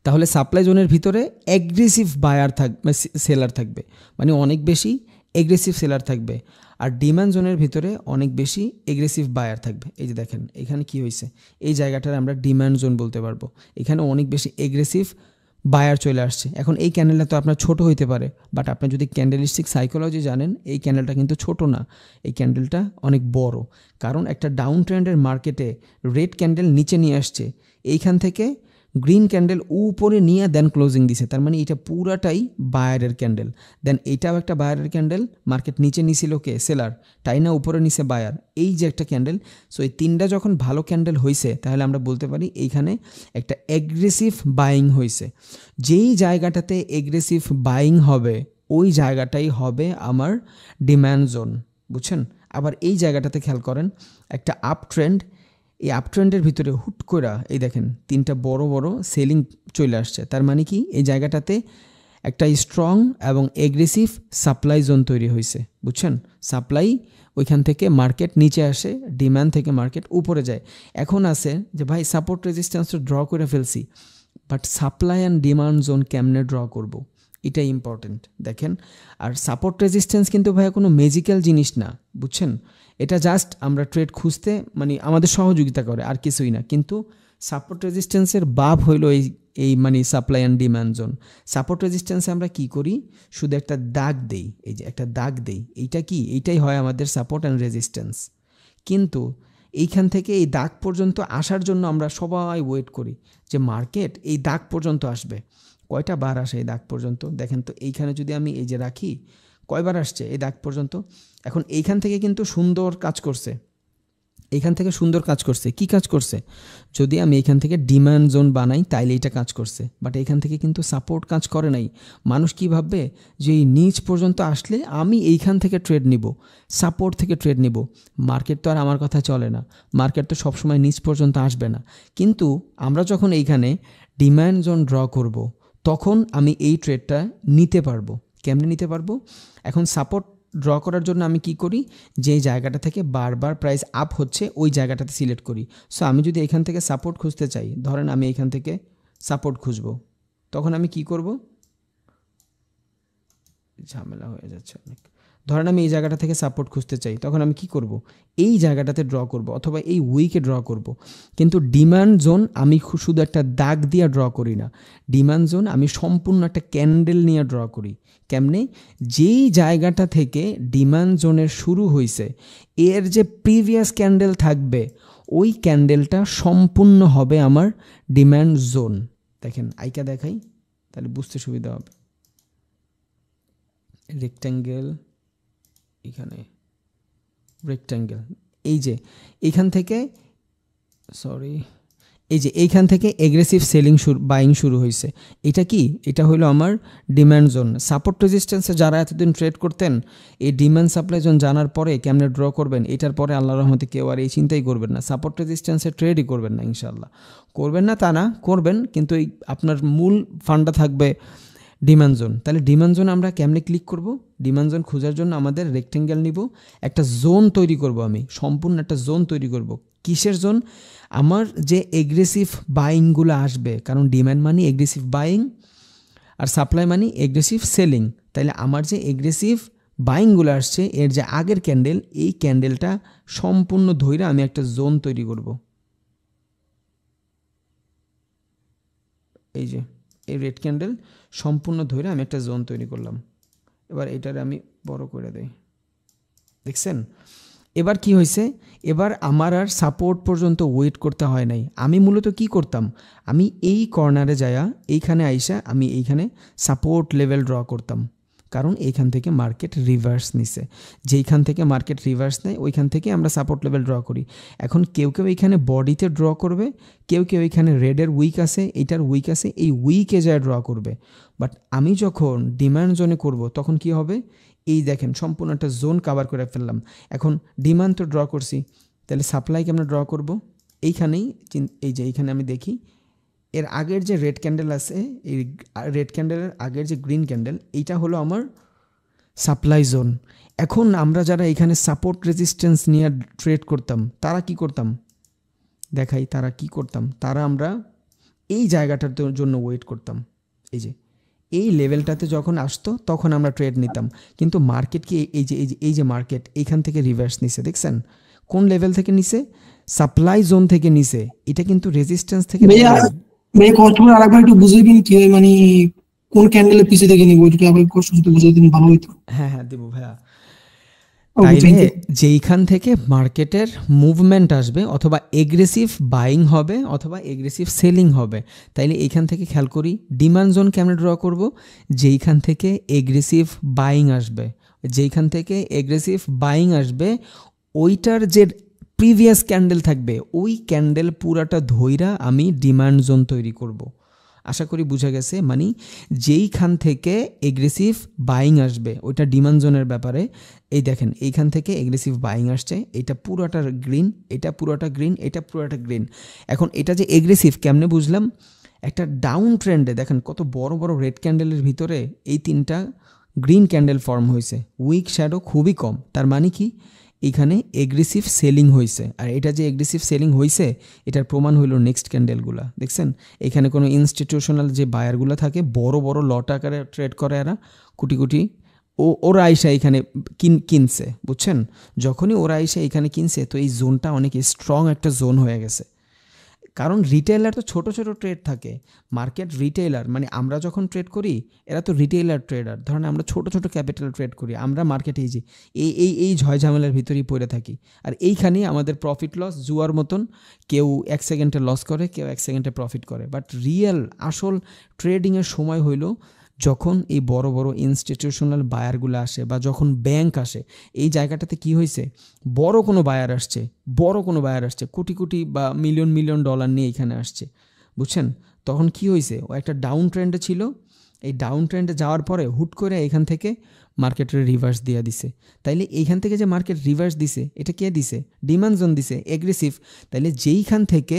তাহলে সাপ্লাই জোনের ভিতরে অ্যাগ্রেসিভ বায়ার থাকবে, সেলার থাকবে, মানে অনেক বেশি এগ্রেসিভ সেলার থাকবে, আর ডিমান্ড জোনের ভিতরে অনেক বেশি এগ্রেসিভ বায়ার থাকবে। এই যে দেখেন এখানে কি হয়েছে, এই জায়গাটার আমরা ডিমান্ড জোন বলতে পারবো, এখানে অনেক বেশি এগ্রেসিভ বায়ার চলে আসছে। এখন এই ক্যান্ডেলটা তো আপনার ছোট হইতে পারে, বাট আপনি যদি ক্যান্ডেলিস্টিক সাইকোলজি জানেন, এই ক্যান্ডেলটা কিন্তু ছোট না, এই ক্যান্ডেলটা অনেক বড়। কারণ একটা ডাউন ট্রেন্ডের মার্কেটে রেড ক্যান্ডেল নিচে নিয়ে আসছে, এইখান থেকে গ্রিন ক্যান্ডেল উপরে নিয়ে দেন ক্লোজিং দিছে, তার মানে এটা পুরাটাই বায়ারের ক্যান্ডেল। দেন এটাও একটা বায়ারের ক্যান্ডেল, মার্কেট নিচে নিছিল কে? সেলার, তাই না উপরে নিচে বায়ার, এই যে একটা ক্যান্ডেল। সো এই তিনটা যখন ভালো ক্যান্ডেল হয়েছে, তাহলে আমরা বলতে পারি এইখানে একটা এগ্রেসিভ বাইং হয়েছে। যেই জায়গাটাতে এগ্রেসিভ বাইং হবে ওই জায়গাটাই হবে আমার ডিম্যান্ড জোন, বুঝছেন। আবার এই জায়গাটাতে খেয়াল করেন, একটা আপ ট্রেন্ড, এই আপ ট্রেন্ডের ভিতরে হুট করে এই দেখেন তিনটা বড় বড় সেলিং চলে আসছে। তার মানে কি এই জায়গাটাতে একটা স্ট্রং এবং এগ্রেসিভ সাপ্লাই জোন তৈরি হয়েছে, বুঝছেন। সাপ্লাই ওইখান থেকে মার্কেট নিচে আসে, ডিমান্ড থেকে মার্কেট উপরে যায়। এখন আছে যে ভাই সাপোর্ট রেজিস্ট্যান্স তো ড্র করে ফেলছি, but supply and demand zone কেমনে ড্র করব, এটাই ইম্পর্টেন্ট। দেখেন, আর সাপোর্ট রেজিস্ট্যান্স কিন্তু ভাই কোনো ম্যাজিক্যাল জিনিস না, বুঝছেন। এটা জাস্ট আমরা ট্রেড খুঁজতে মানে আমাদের সহযোগিতা করে, আর কিছুই না। কিন্তু সাপোর্ট রেজিস্ট্যান্সের বাপ হইল এই মানে supply and demand zone. Support রেজিস্ট্যান্সে আমরা কি করি, শুধু একটা দাগ দেই, এই যে একটা দাগ দেই, এইটা কি, এইটাই হয় আমাদের সাপোর্ট অ্যান্ড রেজিস্ট্যান্স। কিন্তু এইখান থেকে এই দাগ পর্যন্ত আসার জন্য আমরা সবাই ওয়েট করি যে মার্কেট এই দাগ পর্যন্ত আসবে। কয়টা বার আসে এই দাগ পর্যন্ত? দেখেন তো এইখানে যদি আমি এই যে রাখি, কয়বার আসছে এই দাগ পর্যন্ত? এখন এইখান থেকে কিন্তু সুন্দর কাজ করছে, এইখান থেকে সুন্দর কাজ করছে। কি কাজ করছে? যদি আমি এইখান থেকে ডিমান্ড জোন বানাই তাইলে এইটা কাজ করছে, বাট এইখান থেকে কিন্তু সাপোর্ট কাজ করে নাই। মানুষ কি ভাববে যে এই নিচ পর্যন্ত আসলে আমি এইখান থেকে ট্রেড নিব, সাপোর্ট থেকে ট্রেড নিব। মার্কেট তো আর আমার কথা চলে না, মার্কেট তো সবসময় নিচ পর্যন্ত আসবে না। কিন্তু আমরা যখন এইখানে ডিমান্ড জোন ড্র করব, তখন আমি এই ট্রেডটা নিতে পারবো। কেমনে নিতে পারবো? এখন সাপোর্ট ড্র করার জন্য আমি কি করি, যেই জায়গাটা থেকে বারবার প্রাইস আপ হচ্ছে ওই জায়গাটাতে সিলেক্ট করি। সো আমি যদি এখান থেকে সাপোর্ট খুঁজতে চাই, ধরেন আমি এখান থেকে সাপোর্ট খুঁজবো, তখন আমি কি করব, ঝামেলা হয়ে যাচ্ছে অনেক। ধরেন আমি এই জায়গাটা থেকে সাপোর্ট খুঁজতে চাই, তখন আমি কি করব, এই জায়গাটাতে ড্র করব অথবা এই উইকে ড্র করব। কিন্তু ডিমান্ড জোন আমি শুধু একটা দাগ দিয়ে ড্র করি না, ডিমান্ড জোন আমি সম্পূর্ণ একটা ক্যান্ডেল নিয়ে ড্র করি। কেমনে, যেই জায়গাটা থেকে ডিমান্ড জোনের শুরু হয়েছে এর যে প্রিভিয়াস ক্যান্ডেল থাকবে ওই ক্যান্ডেলটা সম্পূর্ণ হবে আমার ডিমান্ড জোন। দেখেন আইকা দেখাই তাহলে বুঝতে সুবিধা হবে। রেক্ট্যাঙ্গেল, এখানে রেক্ট্যাঙ্গেল, এই যে এইখান থেকে এই যে এইখান থেকে এগ্রেসিভ সেলিং বাইং শুরু হয়েছে। এটা কি, এটা হলো আমার ডিম্যান্ড জোন। সাপোর্ট রেজিস্ট্যান্সে যারা এতদিন ট্রেড করতেন, এই ডিম্যান্ড সাপ্লাই জোন জানার পরে কেমনে ড্র করবেন, এটার পরে আল্লাহর রহমতে কেউ আর এই চিন্তাই করবেন না, সাপোর্ট রেজিস্ট্যান্সে ট্রেডই করবেন না ইনশাল্লাহ। করবেন না তা না, করবেন, কিন্তু এই আপনার মূল ফান্ডটা থাকবে ডিমান্ড জোন। তাহলে ডিমান্ড জোন আমরা কেমনে ক্লিক করব, ডিমান্ড জোন খোঁজার জন্য আমাদের রেক্টেঙ্গেল নিব, একটা জোন তৈরি করব, আমি সম্পূর্ণ একটা জোন তৈরি করব। কিসের জোন, আমার যে এগ্রেসিভ বাইংগুলো আসবে, কারণ ডিমান্ড মানি এগ্রেসিভ বাইং আর সাপ্লাই মানি এগ্রেসিভ সেলিং। তাইলে আমার যে এগ্রেসিভ বাইংগুলো আসছে এর যে আগের ক্যান্ডেল, এই ক্যান্ডেলটা সম্পূর্ণ ধইরা আমি একটা জোন তৈরি করব। এই যে এই রেড ক্যান্ডেল সম্পূর্ণ ধরে আমি একটা জোন তৈরি করলাম। এবার এটারে আমি বড় করে দেই, দেখছেন। এবার কি হয়েছে, এবার আমার আর সাপোর্ট পর্যন্ত ওয়েট করতে হয় নাই। আমি মূলত কি করতাম, আমি এই কর্নারে যায়া এইখানে আইসা আমি এইখানে সাপোর্ট লেভেল ড্র করতাম, কারণ এইখান থেকে মার্কেট রিভার্স নিছে। যেইখান থেকে মার্কেট রিভার্স নেয় ওইখান থেকে আমরা সাপোর্ট লেভেল ড্র করি। এখন কেউ কেউ এইখানে বডিতে ড্র করবে, কেউ কেউ এইখানে রেডের উইক আছে, এইটার উইক আছে, এই উইকে যায় ড্র করবে। বাট আমি যখন ডিমান্ড জোনে করব তখন কি হবে, এই দেখেন সম্পূর্ণ একটা জোন কাভার করে ফেললাম। এখন ডিমান্ড তো ড্র করছি, তাহলে সাপ্লাইকে আমরা ড্র করব এইখানেই। এই যে এইখানে আমি দেখি এর আগের যে রেড ক্যান্ডেল আছে, এই রেড ক্যান্ডেলের আগের যে গ্রিন ক্যান্ডেল, এইটা হলো আমার সাপ্লাই জোন। এখন আমরা যারা এখানে সাপোর্ট রেজিস্ট্যান্স নিয়ে ট্রেড করতাম তারা কি করতাম দেখাই, তারা কি করতাম, তারা আমরা এই জায়গাটার জন্য ওয়েট করতাম। এই যে এই লেভেলটাতে যখন আসতো তখন আমরা ট্রেড নিতাম। কিন্তু মার্কেট কি এই যে মার্কেট এইখান থেকে রিভার্স নিছে, দেখছেন কোন লেভেল থেকে নিছে, সাপ্লাই জোন থেকে নিছে। এটা কিন্তু রেজিস্ট্যান্স থেকে কষ্টটা আরেকবার একটু বুঝিয়ে দিন কি মানে কোন ক্যান্ডেলের পিছে থেকে নিব, এটা আবার কষ্ট যদি বুঝিয়ে দিন ভালো হতো। হ্যাঁ দেবো ভাইয়া। তাইলে যেইখান থেকে মার্কেটের মুভমেন্ট আসবে অথবা এগ্রেসিভ বাইং হবে অথবা এগ্রেসিভ সেলিং হবে, তাইলে এইখান থেকে খেয়াল করি ডিমান্ড জোন কেমন ড্র করব, যেইখান থেকে এগ্রেসিভ বাইং আসবে, যেইখান থেকে এগ্রেসিভ বাইং আসবে ওইটার যে প্রিভিয়াস ক্যান্ডেল থাকবে ওই ক্যান্ডেল পুরাটা ধইরা আমি ডিমান্ড জোন তৈরি করব। আশা করি বুঝা গেছে, মানে যেইখান থেকে এগ্রেসিভ বাইং আসবে ওইটা ডিমান্ড জোনের ব্যাপারে। এই দেখেন এইখান থেকে এগ্রেসিভ বাইং আসছে, এটা পুরোটা গ্রিন, এটা পুরোটা গ্রিন, এটা পুরোটা গ্রিন। এখন এটা যে এগ্রেসিভ কেমনে বুঝলাম, একটা ডাউন ট্রেন্ডে দেখেন কত বড় বড় রেড ক্যান্ডেলের ভিতরে এই তিনটা গ্রিন ক্যান্ডেল ফর্ম হয়েছে, উইক শ্যাডো খুবই কম। তার মানে কি এখানে এগ্রেসিভ সেলিং হয়েছে। আর এটা যে এগ্রেসিভ সেলিং হয়েছে এটার প্রমাণ হইল নেক্সট ক্যান্ডেলগুলা, দেখছেন এখানে কোনো ইনস্টিটিউশনাল যে বায়ারগুলো থাকে বড় বড় লট আকারে ট্রেড করে এরা কোটি কোটি, ওরা আইসা এখানে কিনছে, বুঝছেন। যখনই ওরা আইসা এখানে কিনছে তো এই জোনটা অনেক স্ট্রং একটা জোন হয়ে গেছে। কারণ রিটেইলার তো ছোট ছোট ট্রেড থাকে, মার্কেট রিটেইলার মানে আমরা যখন ট্রেড করি এরা তো রিটেইলার ট্রেডার, ধরেন আমরা ছোট ছোট ক্যাপিটাল ট্রেড করি, আমরা মার্কেটে এই যে এই ঝয় ঝামেলার ভিতরেই পড়ে থাকি। আর এইখানেই আমাদের প্রফিট লস জুয়ার মতন, কেউ 1 সেকেন্ডে লস করে, কেউ 1 সেকেন্ডে প্রফিট করে। বাট রিয়েল আসল ট্রেডিংয়ের সময় হইল যখন এই বড় বড় ইনস্টিটিউশনাল বায়ারগুলো আসে বা যখন ব্যাংক আসে। এই জায়গাটাতে কি হয়েছে, বড় কোনো বায়ার আসছে কোটি কোটি বা মিলিয়ন মিলিয়ন ডলার নিয়ে এখানে আসছে, বুঝছেন। তখন কি হয়েছে, ও একটা ডাউন ট্রেন্ডে ছিল, এই ডাউন ট্রেন্ডে যাওয়ার পরে হুট করে এখান থেকে মার্কেটের রিভার্স দিয়ে দিছে। তাইলে এইখান থেকে যে মার্কেট রিভার্স দিছে এটা কে দিছে? ডিমান্ড জোন দিছে, এগ্রেসিভ। তাইলে যেইখান থেকে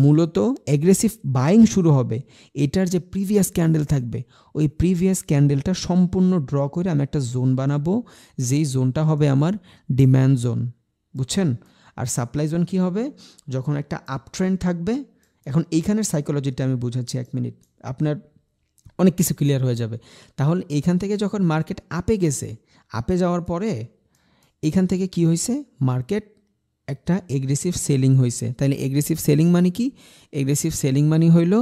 মূলত এগ্রেসিভ বাইং শুরু হবে, এটার যে প্রিভিয়াস ক্যান্ডেল থাকবে, ওই প্রিভিয়াস ক্যান্ডেলটা সম্পূর্ণ ড্র করে আমি একটা জোন বানাবো, যেই জোনটা হবে আমার ডিমান্ড জোন, বুঝছেন? আর সাপ্লাই জোন কী হবে? যখন একটা আপ ট্রেন্ড থাকবে, এখন এইখানের সাইকোলজিটা আমি বুঝাচ্ছি 1 মিনিট, আপনার অনেক কিছু ক্লিয়ার হয়ে যাবে। তাহলে এইখান থেকে যখন মার্কেট আপে গেছে, আপে যাওয়ার পরে এইখান থেকে কি হয়েছে? মার্কেট একটা এগ্রেসিভ সেলিং হয়েছে। তাহলে এগ্রেসিভ সেলিং মানে কি? এগ্রেসিভ সেলিং মানে হইল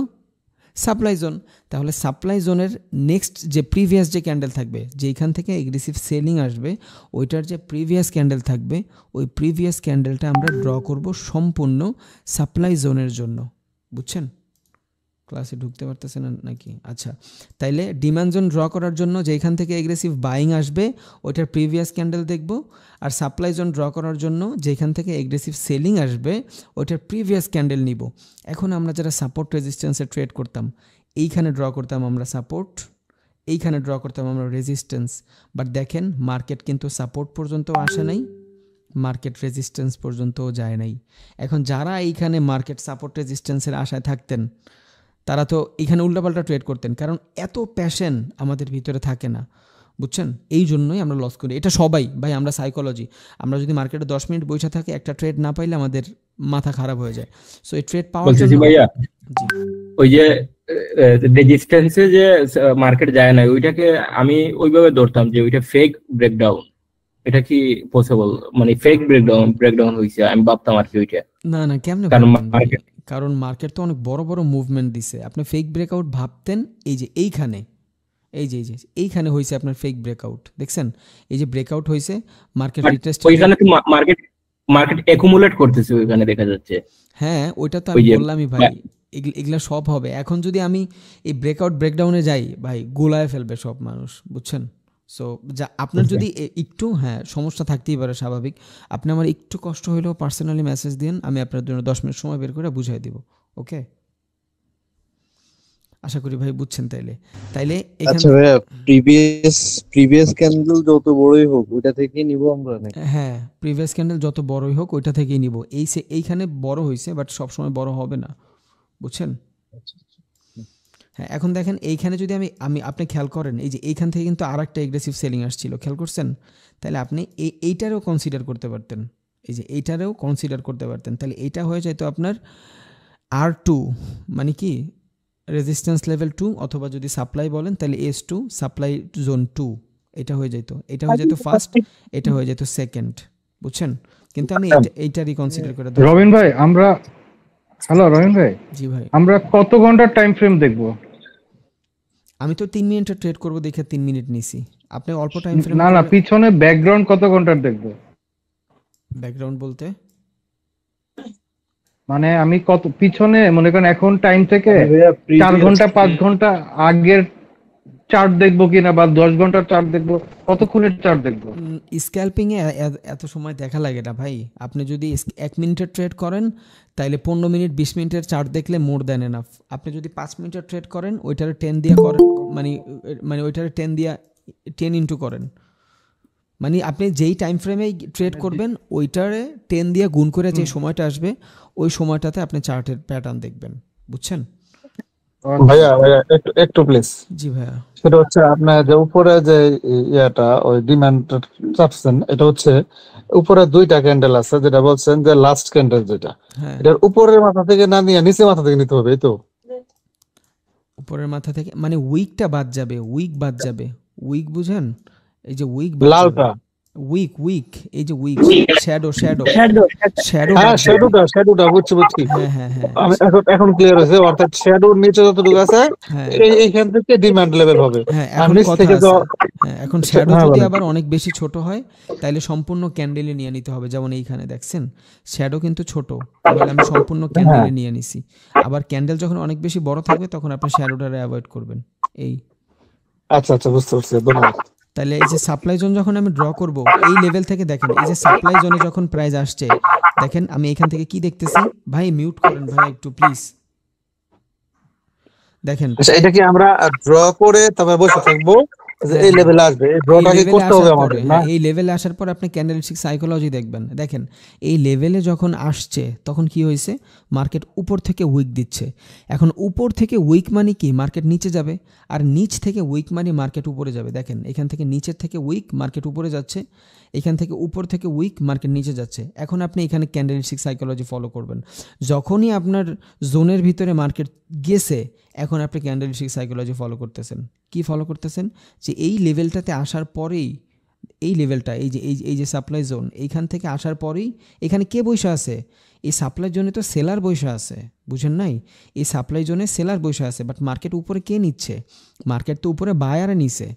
সাপ্লাই জোন। তাহলে সাপ্লাই জোনের নেক্সট যে প্রিভিয়াস যে ক্যান্ডেল থাকবে, যেইখান থেকে এগ্রেসিভ সেলিং আসবে, ওইটার যে প্রিভিয়াস ক্যান্ডেল থাকবে, ওই প্রিভিয়াস ক্যান্ডেলটা আমরা ড্র করব সম্পূর্ণ সাপ্লাই জোনের জন্য, বুঝছেন? ক্লাসে ঢুকতে পারতেছে না নাকি? আচ্ছা, তাইলে ডিমান্ড জোন ড্র করার জন্য যেখান থেকে এগ্রেসিভ বাইং আসবে ওইটার প্রিভিয়াস ক্যান্ডেল দেখব, আর সাপ্লাই জোন ড্র করার জন্য যেখান থেকে এগ্রেসিভ সেলিং আসবে ওইটার প্রিভিয়াস ক্যান্ডেল নিব। এখন আমরা যারা সাপোর্ট রেজিস্ট্যান্সে ট্রেড করতাম, এইখানে ড্র করতাম আমরা সাপোর্ট, এইখানে ড্র করতাম আমরা রেজিস্ট্যান্স। বাট দেখেন মার্কেট কিন্তু সাপোর্ট পর্যন্ত আসে নাই, মার্কেট রেজিস্ট্যান্স পর্যন্তও যায় নাই। এখন যারা এইখানে মার্কেট সাপোর্ট রেজিস্ট্যান্সের আশায় থাকতেন, তারা তো এখানে উল্টাপাল্টা ট্রেড করতেন, কারণ এত প্যাশন আমাদের ভিতরে থাকে না, বুঝছেন? এই জন্যই আমরা লস করি। এটা সবাই ভাই, আমরা সাইকোলজি, আমরা যদি মার্কেটে 10 মিনিট বসে থাকি, একটা ট্রেড না পাইলে আমাদের মাথা খারাপ হয়ে যায়। সো এই ট্রেড পাওয়ার জন্য ভাইয়া, জি, ওই যে রেজিস্ট্যান্সে যে মার্কেট যায় না, ওইটাকে আমি ওইভাবে ধরতাম যে ওইটা ফেক ব্রেকডাউন। এটা কি পসিবল? মানে ফেক ব্রেকডাউন হয়েছে আমি ভাবতাম আর কি ওইটা। না না, কেমনে কারণ ভাবতেন ভাই? মার্কেট কারণ মার্কেট তো অনেক বড় বড় মুভমেন্ট দিছে। আপনি ফেক ব্রেকআউট ভাবতেন এই যে এইখানে, এই যে এইখানে হয়েছে আপনার ফেক ব্রেকআউট, দেখছেন? এই যে ব্রেকআউট হয়েছে, মার্কেট রিটেস্ট, ওইখানে তো মার্কেট মার্কেট অ্যাকুমুলেট করতেছে, ওইখানে দেখা যাচ্ছে। হ্যাঁ ওইটা তো ওই আমি যে বললামই ভাই, এগুলা সব হবে। এখন যদি আমি এই ব্রেকআউট ব্রেকডাউনে যাই ভাই, গোলায় ফেলবে সব মানুষ, বুঝছেন? সো যা আপনার যদি একটু সমস্যা থাকতেই পারে, স্বাভাবিক। আপনি আমার একটু কষ্ট হইলেও পার্সোনালি মেসেজ দিন, আমি আপনার জন্য 10 মিনিট সময় বের করে বুঝাই দিব, ওকে? আশা করি ভাই বুঝছেন। তাইলে এখান আচ্ছা ভাইয়া, প্রিভিয়াস ক্যান্ডেল যত বড়ই হোক ওইটা থেকেই নিব আমরা নাকি? হ্যাঁ, প্রিভিয়াস ক্যান্ডেল যত বড়ই হোক ওইটা থেকেই নিব। এইখানে বড় হয়েছে, বাট সবসময় বড় হবে না, বুঝছেন? হ্যাঁ, এখন দেখেন এইখানে যদি আমি আপনি খেয়াল করেন, এই যে এইখান থেকে কিন্তু আর একটা এগ্রেসিভ সেলিং আসছিল, খেয়াল করছেন? তাহলে আপনি এইটারও কনসিডার করতে পারতেন, এই যে এইটারও কনসিডার করতে পারতেন। তাহলে এইটা হয়ে যেত আপনার R2, মানে কি রেজিস্ট্যান্স লেভেল 2, অথবা যদি সাপ্লাই বলেন তাহলে S2, সাপ্লাই জোন 2, এটা হয়ে যেত। এটা হয়ে যেত ফার্স্ট, এটা হয়ে যেত সেকেন্ড, বুঝছেন? কিন্তু আমি এইটারই কনসিডার করে রবিন ভাই, হ্যালো রবিন ভাই, জি ভাই, আমরা কত ঘন্টার টাইম ফ্রেম দেখবো? আমি তো 3 মিনিটের ট্রেড করব দেখে 3 মিনিট নিছি। আপনি অল্প টাইম ফ্রেম না, পিছনে ব্যাকগ্রাউন্ড কত ঘন্টার দেখবো? ব্যাকগ্রাউন্ড বলতে মানে আমি কত পিছনে, মনে করেন এখন টাইম থেকে 4 ঘন্টা 5 ঘন্টা আগের চার্ট দেখবো কিনা, বা 10 ঘন্টার চার্ট দেখবো, কতক্ষণের চার্ট দেখবো? স্ক্যাল্পিং এ এত সময় দেখা লাগে না ভাই। আপনি যদি 1 মিনিটের ট্রেড করেন তাইলে 15 মিনিট 20 মিনিটের চার্ট দেখলে মোর দেন এনাফ। আপনি যদি 5 মিনিটের ট্রেড করেন ওইটারে 10 দিয়া করেন, মানে ওইটারে 10 দিয়া 10 ইনটু করেন, মানে আপনি যেই টাইম ফ্রেমে ট্রেড করবেন ওইটারে 10 দিয়ে গুণ করে যে সময়টা আসবে ওই সময়টাতে আপনি চার্টের প্যাটার্ন দেখবেন, বুঝছেন? ভাইয়া একটু প্লিজ। জি ভাইয়া, সেটা হচ্ছে আপনার যে উপরে যে ইয়াটা ওই ডিমান্ড চাপছেন, এটা হচ্ছে উপরে 2টা ক্যান্ডেল আছে, যেটা বলছেন যে লাস্ট ক্যান্ডেল, যেটা হ্যাঁ এটার উপরের মাথা থেকে না নিয়ে নিচে মাথা থেকে নিতে হবে, এই তো? উপরের মাথা থেকে মানে উইকটা বাদ যাবে, উইক বুঝেন? এই যে উইক লালটা, উইক এই যে উইক শ্যাডো হ্যাঁ শ্যাডোটা বুঝছি। হ্যাঁ আমি এখন ক্লিয়ার হয়েছে। অর্থাৎ শ্যাডোর নিচে যতটুকু আছে হ্যাঁ এইখান থেকে ডিমান্ড লেভেল হবে, হ্যাঁ, আর এখন নিচ কথা থেকে তো আছে। হ্যাঁ, এখন শ্যাডো হ্যাঁ, যদি বলেন। আবার অনেক বেশি ছোট হয় তাহলে সম্পূর্ণ ক্যান্ডেলে নিয়ে নিতে হবে। যেমন এইখানে দেখছেন শ্যাডো কিন্তু ছোট, তাহলে আমি সম্পূর্ণ ক্যান্ডেলে নিয়ে নিছি। আবার ক্যান্ডেল যখন অনেক বেশি বড় থাকবে তখন আপনি শ্যাডোটারে অ্যাভয়েড করবেন। এই আচ্ছা বুঝতে পারছি, ধন্যবাদ। তাহলে এই যে সাপ্লাই জোন যখন আমি ড্র করব এই লেভেল থেকে, দেখেন এই যে সাপ্লাই জোনে যখন প্রাইস আসছে, দেখেন আমি এখান থেকে কি দেখতেছি ভাই, মিউট করেন ভাই একটু প্লিজ। দেখেন আচ্ছা, এটা কি আমরা ড্র করে তবে বসে থাকবো যে হ্যাঁ এই হ্যাঁ লেভেলে আসবে, এই এই ড্রটা কি লেভেলে করতে হবে আসার পরে, আমাদের না? হ্যাঁ এই লেভেলে আসার পর আপনি ক্যান্ডেলস্টিক সাইকোলজি দেখবেন। দেখেন এই লেভেলে যখন আসছে তখন কি হয়েছে, মার্কেট উপর থেকে উইক দিচ্ছে। এখন উপর থেকে উইক মানে কি, মার্কেট নিচে যাবে, আর নিচ থেকে উইক মানে মার্কেট উপরে যাবে। দেখেন এখান থেকে নিচের থেকে উইক মার্কেট উপরে যাচ্ছে, এখান থেকে উপর থেকে উইক মার্কেট নিচে যাচ্ছে। এখন আপনি এখানে ক্যান্ডেলস্টিক সাইকোলজি ফলো করবেন। যখনই আপনার জোনের ভিতরে মার্কেট গেছে, এখন আপনি ক্যান্ডেলস্টিক সাইকোলজি ফলো করতেছেন। কি ফলো করতেছেন, যে এই লেভেলটাতে আসার পরেই, এই লেভেলটা এই যে সাপ্লাই জোন, এইখান থেকে আসার পরেই এখানে কে বসে আছে, এই সাপ্লাই জোনে তো সেলার বসে আছে, বুঝেন নাই? এই সাপ্লাই জোনে সেলার বসে আছে, বাট মার্কেট উপরে কে নিচ্ছে, মার্কেট তো উপরে বায়ারে নিছে।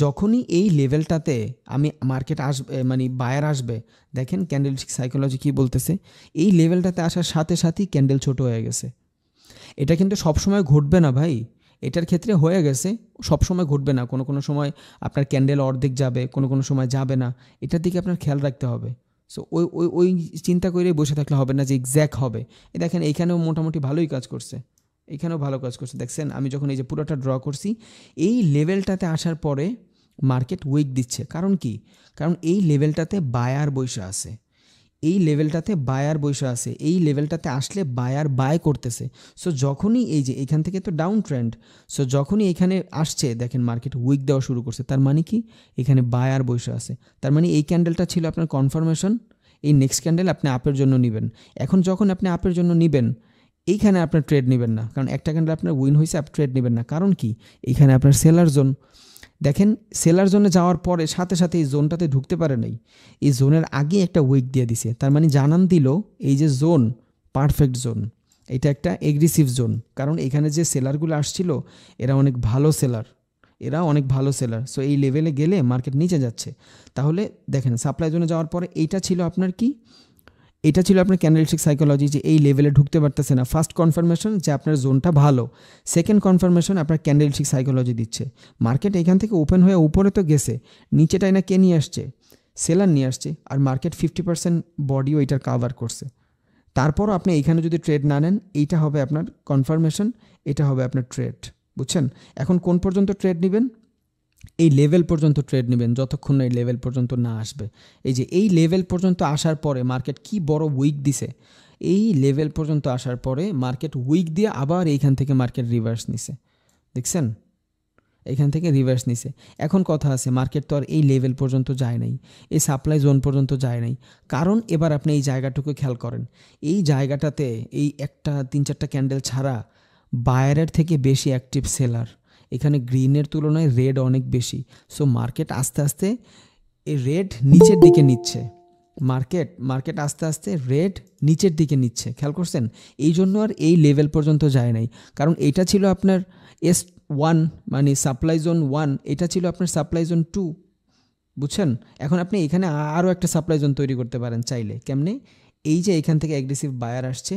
যখনই এই লেভেলটাতে আমি মার্কেট আসবে মানে বায়ার আসবে, দেখেন ক্যান্ডেলস্টিক সাইকোলজি কি বলতেছে, এই লেভেলটাতে আসার সাথে সাথেই ক্যান্ডেল ছোট হয়ে গেছে। এটা কিন্তু সবসময় ঘটবে না ভাই, এটার ক্ষেত্রে হয়ে গেছে, সবসময় ঘটবে না। কোনো কোনো সময় আপনার ক্যান্ডেল অর্ধেক যাবে, কোনো কোনো সময় যাবে না, এটার দিকে আপনার খেয়াল রাখতে হবে। সো ওই ওই ওই চিন্তা করে বসে থাকলে হবে না যে এক্স্যাক্ট হবে। এই দেখেন এইখানেও মোটামুটি ভালোই কাজ করছে, এখানেও ভালো কাজ করছে। দেখছেন আমি যখন এই যে পুরোটা ড্র করছি, এই লেভেলটাতে আসার পরে মার্কেট উইক দিচ্ছে। কারণ কি, কারণ এই লেভেলটাতে বায়ার বৈশা আছে, এই লেভেলটাতে বায়ার বৈশা আছে, এই লেভেলটাতে আসলে বায়ার বাই করতেছে। সো যখনই এই যে এখান থেকে তো ডাউন ট্রেন্ড, সো যখনই এখানে আসছে দেখেন মার্কেট উইক দেওয়া শুরু করছে, তার মানে কি এখানে বায়ার বৈশা আছে। তার মানে এই ক্যান্ডেলটা ছিল আপনার কনফার্মেশন, এই নেক্সট ক্যান্ডেল আপনি আপের জন্য নেবেন। এখন যখন আপনি আপের জন্য নেবেন, এইখানে আপনার ট্রেড নেবেন না, কারণ একটা ক্যান্ডেল আপনার উইন হয়েছে, আপনি ট্রেড নেবেন না। কারণ কি, এইখানে আপনার সেলার জোন। দেখেন সেলার জোনে যাওয়ার পরে সাথে সাথে এই জোনটাতে ঢুকতে পারে নাই, এই জোনের আগে একটা উইক দিয়ে দিছে। তার মানে জানান দিল এই যে জোন পারফেক্ট জোন, এটা একটা এগ্রেসিভ জোন। কারণ এখানে যে সেলারগুলো আসছিল এরা অনেক ভালো সেলার, এরা অনেক ভালো সেলার। সো এই লেভেলে গেলে মার্কেট নিচে যাচ্ছে। তাহলে দেখেন সাপ্লাই জোনে যাওয়ার পরে এইটা ছিল আপনার কি, এটা ছিল আপনার ক্যান্ডেলস্টিক সাইকোলজি, যে এই লেভেলে ঢুকতে পারতেছে না। ফার্স্ট কনফার্মেশন যে আপনার জোনটা ভালো, সেকেন্ড কনফার্মেশন আপনার ক্যান্ডেলস্টিক সাইকোলজি দিচ্ছে। মার্কেট এখান থেকে ওপেন হয়ে উপরে তো গেছে, নিচেটাই না কে নিয়ে আসছে, সেলার নিয়ে আসছে, আর মার্কেট 50% বডিও এটার কাভার করছে। তারপরও আপনি এইখানে যদি ট্রেড না নেন, এইটা হবে আপনার কনফার্মেশন, এটা হবে আপনার ট্রেড, বুঝছেন? এখন কোন পর্যন্ত ট্রেড নেবেন, এই লেভেল পর্যন্ত ট্রেড নেবেন, যতক্ষণ না এই লেভেল পর্যন্ত না আসবে। এই যে এই লেভেল পর্যন্ত আসার পরে মার্কেট কি বড় উইক দিছে, এই লেভেল পর্যন্ত আসার পরে মার্কেট উইক দিয়ে আবার এইখান থেকে মার্কেট রিভার্স নিছে, দেখছেন? এখান থেকে রিভার্স নিছে। এখন কথা আছে, মার্কেট তো আর এই লেভেল পর্যন্ত যায় নাই, এই সাপ্লাই জোন পর্যন্ত যায় নাই। কারণ এবার আপনি এই জায়গাটুকু খেয়াল করেন, এই জায়গাটাতে এই একটা 3-4টা ক্যান্ডেল ছাড়া বায়ারের থেকে বেশি অ্যাক্টিভ সেলার, এখানে গ্রিনের তুলনায় রেড অনেক বেশি। সো মার্কেট আস্তে আস্তে এই রেড নিচের দিকে নিচ্ছে, মার্কেট আস্তে আস্তে রেড নিচের দিকে নিচ্ছে, খেয়াল করছেন? এই জন্য আর এই লেভেল পর্যন্ত যায় নাই, কারণ এটা ছিল আপনার S1 মানে সাপ্লাই জোন 1, এটা ছিল আপনার সাপ্লাই জোন 2, বুঝছেন? এখন আপনি এখানে আরও একটা সাপ্লাই জোন তৈরি করতে পারেন চাইলে। কেমনে? এই যে এখান থেকে এগ্রেসিভ বায়ার আসছে,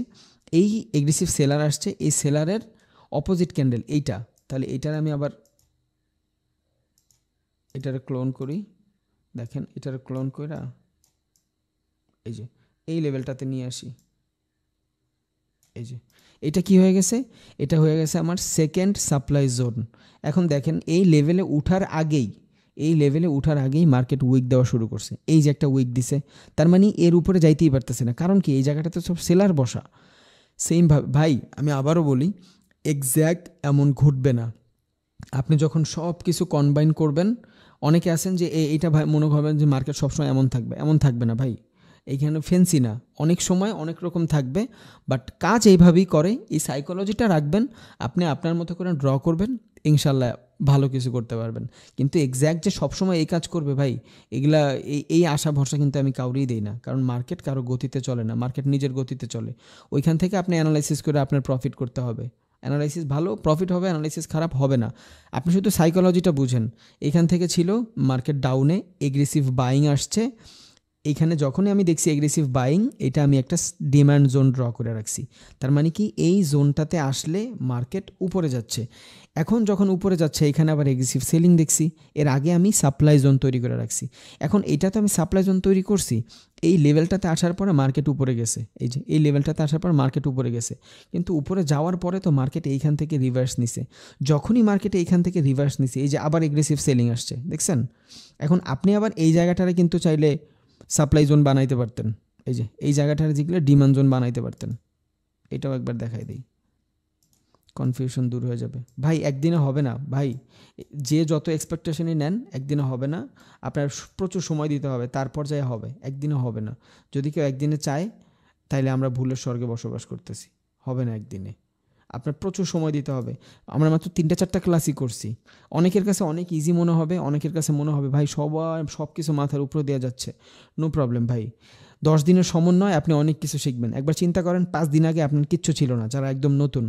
এই এগ্রেসিভ সেলার আসছে, এই সেলারের অপোজিট ক্যান্ডেল এইটা, তাহলে এটার আমি আবার এটার ক্লোন করি। দেখেন এটার ক্লোন কইরা এই যে এই লেভেলটাতে নিয়ে আসি, এই যে এটা কি হয়ে গেছে, এটা হয়ে গেছে আমার সেকেন্ড সাপ্লাই জোন। এখন দেখেন এই লেভেলে উঠার আগেই মার্কেট উইক দেওয়া শুরু করছে। এই যে একটা উইক দিছে, তার মানে এর উপরে যাইতেই পারতেছে না। কারণ কি, এই জায়গাটাতে সব সেলার বসা। সেমভাবে ভাই আমি আবারও বলি, এক্স্যাক্ট এমন ঘটবে না। আপনি যখন সব কিছু কম্বাইন করবেন, অনেকে আছেন যে এইটা ভাই মনে করবেন যে মার্কেট সবসময় এমন থাকবে না ভাই, এইখানে ফেন্সি না, অনেক সময় অনেক রকম থাকবে, বাট কাজ এইভাবেই করে। এই সাইকোলজিটা রাখবেন, আপনি আপনার মতো করে ড্র করবেন, ইনশাল্লাহ ভালো কিছু করতে পারবেন। কিন্তু এক্স্যাক্ট যে সবসময় এই কাজ করবে ভাই, এগুলা এই আশা ভরসা কিন্তু আমি কাউরেই দিই না। কারণ মার্কেট কারো গতিতে চলে না, মার্কেট নিজের গতিতে চলে। ওইখান থেকে আপনি অ্যানালাইসিস করে আপনার প্রফিট করতে হবে। অ্যানালাইসিস ভালো প্রফিট হবে, অ্যানালাইসিস খারাপ হবে না। আপনি শুধু সাইকোলজিটা বুঝেন। এখান থেকে ছিল মার্কেট ডাউনে, এগ্রেসিভ বাইং আসছে, এইখানে যখনই আমি দেখছি এগ্রেসিভ বাইং, এটা আমি একটা ডিমান্ড জোন ড্র করে রাখছি। তার মানে কি এই জোনটাতে আসলে মার্কেট উপরে যাচ্ছে। এখন যখন উপরে যাচ্ছে এখানে আবার এগ্রেসিভ সেলিং দেখছি। এর আগে আমি সাপ্লাই জোন তৈরি করে রাখছি। এখন এইটাতে আমি সাপ্লাই জোন তৈরি করছি, এই লেভেলটাতে আসার পরে মার্কেট উপরে গেছে। এই যে এই লেভেলটাতে আসার পর মার্কেট উপরে গেছে, কিন্তু উপরে যাওয়ার পরে তো মার্কেট এইখান থেকে রিভার্স নিছে। যখনই মার্কেট এইখান থেকে রিভার্স নিছে, এই যে আবার এগ্রেসিভ সেলিং আসছে, দেখছেন? এখন আপনি আবার এই জায়গাটারে কিন্তু চাইলে সাপ্লাই জোন বানাইতে পারতেন। এই যে এই জায়গাটারে যেগুলো ডিমান্ড জোন বানাইতে পারতেন। এটাও একবার দেখাই দিই, কনফিউশন দূর হয়ে যাবে। ভাই একদিনে হবে না ভাই, যে যত এক্সপেকটেশনই নেন একদিনে হবে না। আপনার প্রচুর সময় দিতে হবে, তারপর যাই হবে। একদিনে হবে না। যদি কেউ একদিনে চায় তাইলে আমরা ভুলের স্বর্গে বসবাস করতেছি। হবে না একদিনে, আপনার প্রচুর সময় দিতে হবে। আমরা মাত্র 3-4টা ক্লাসই করছি। অনেকের কাছে অনেক ইজি মনে হবে, অনেকের কাছে মনে হবে ভাই সব কিছু মাথার উপরে দেওয়া যাচ্ছে। নো প্রবলেম ভাই, 10 দিনের সমন্বয় আপনি অনেক কিছু শিখবেন। একবার চিন্তা করেন 5 দিন আগে আপনার কিচ্ছু ছিল না, যারা একদম নতুন,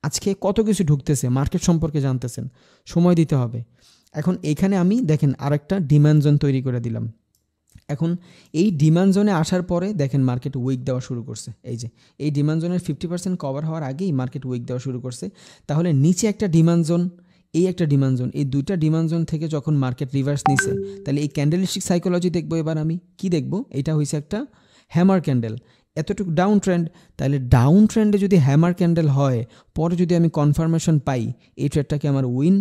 আজকে কত কিছু ঢুকতেছে, মার্কেট সম্পর্কে জানতেছেন। সময় দিতে হবে। এখন এখানে আমি দেখেন আরেকটা ডিমান্ড জোন তৈরি করে দিলাম। এখন এই ডিমান্ড জোনে আসার পরে দেখেন মার্কেট উইক দেওয়া শুরু করছে। এই যে এই ডিমান্ড জোনের 50% কভার হওয়ার আগেই মার্কেট উইক দেওয়া শুরু করছে। তাহলে নিচে একটা ডিমান্ড জোন, এই একটা ডিমান্ড জোন, এই দুইটা ডিমান্ড জোন থেকে যখন মার্কেট রিভার্স নিছে, তাহলে এই ক্যান্ডেলস্টিক সাইকোলজি দেখবো। এবার আমি কি দেখব? এটা হয়েছে একটা হ্যামার ক্যান্ডেল, এতটুকু ডাউন ট্রেন্ড। তাহলে ডাউন ট্রেন্ডে যদি হ্যামার ক্যান্ডেল হয়, পরে যদি আমি কনফার্মেশন পাই, এই ট্রেডটাকে আমার উইন।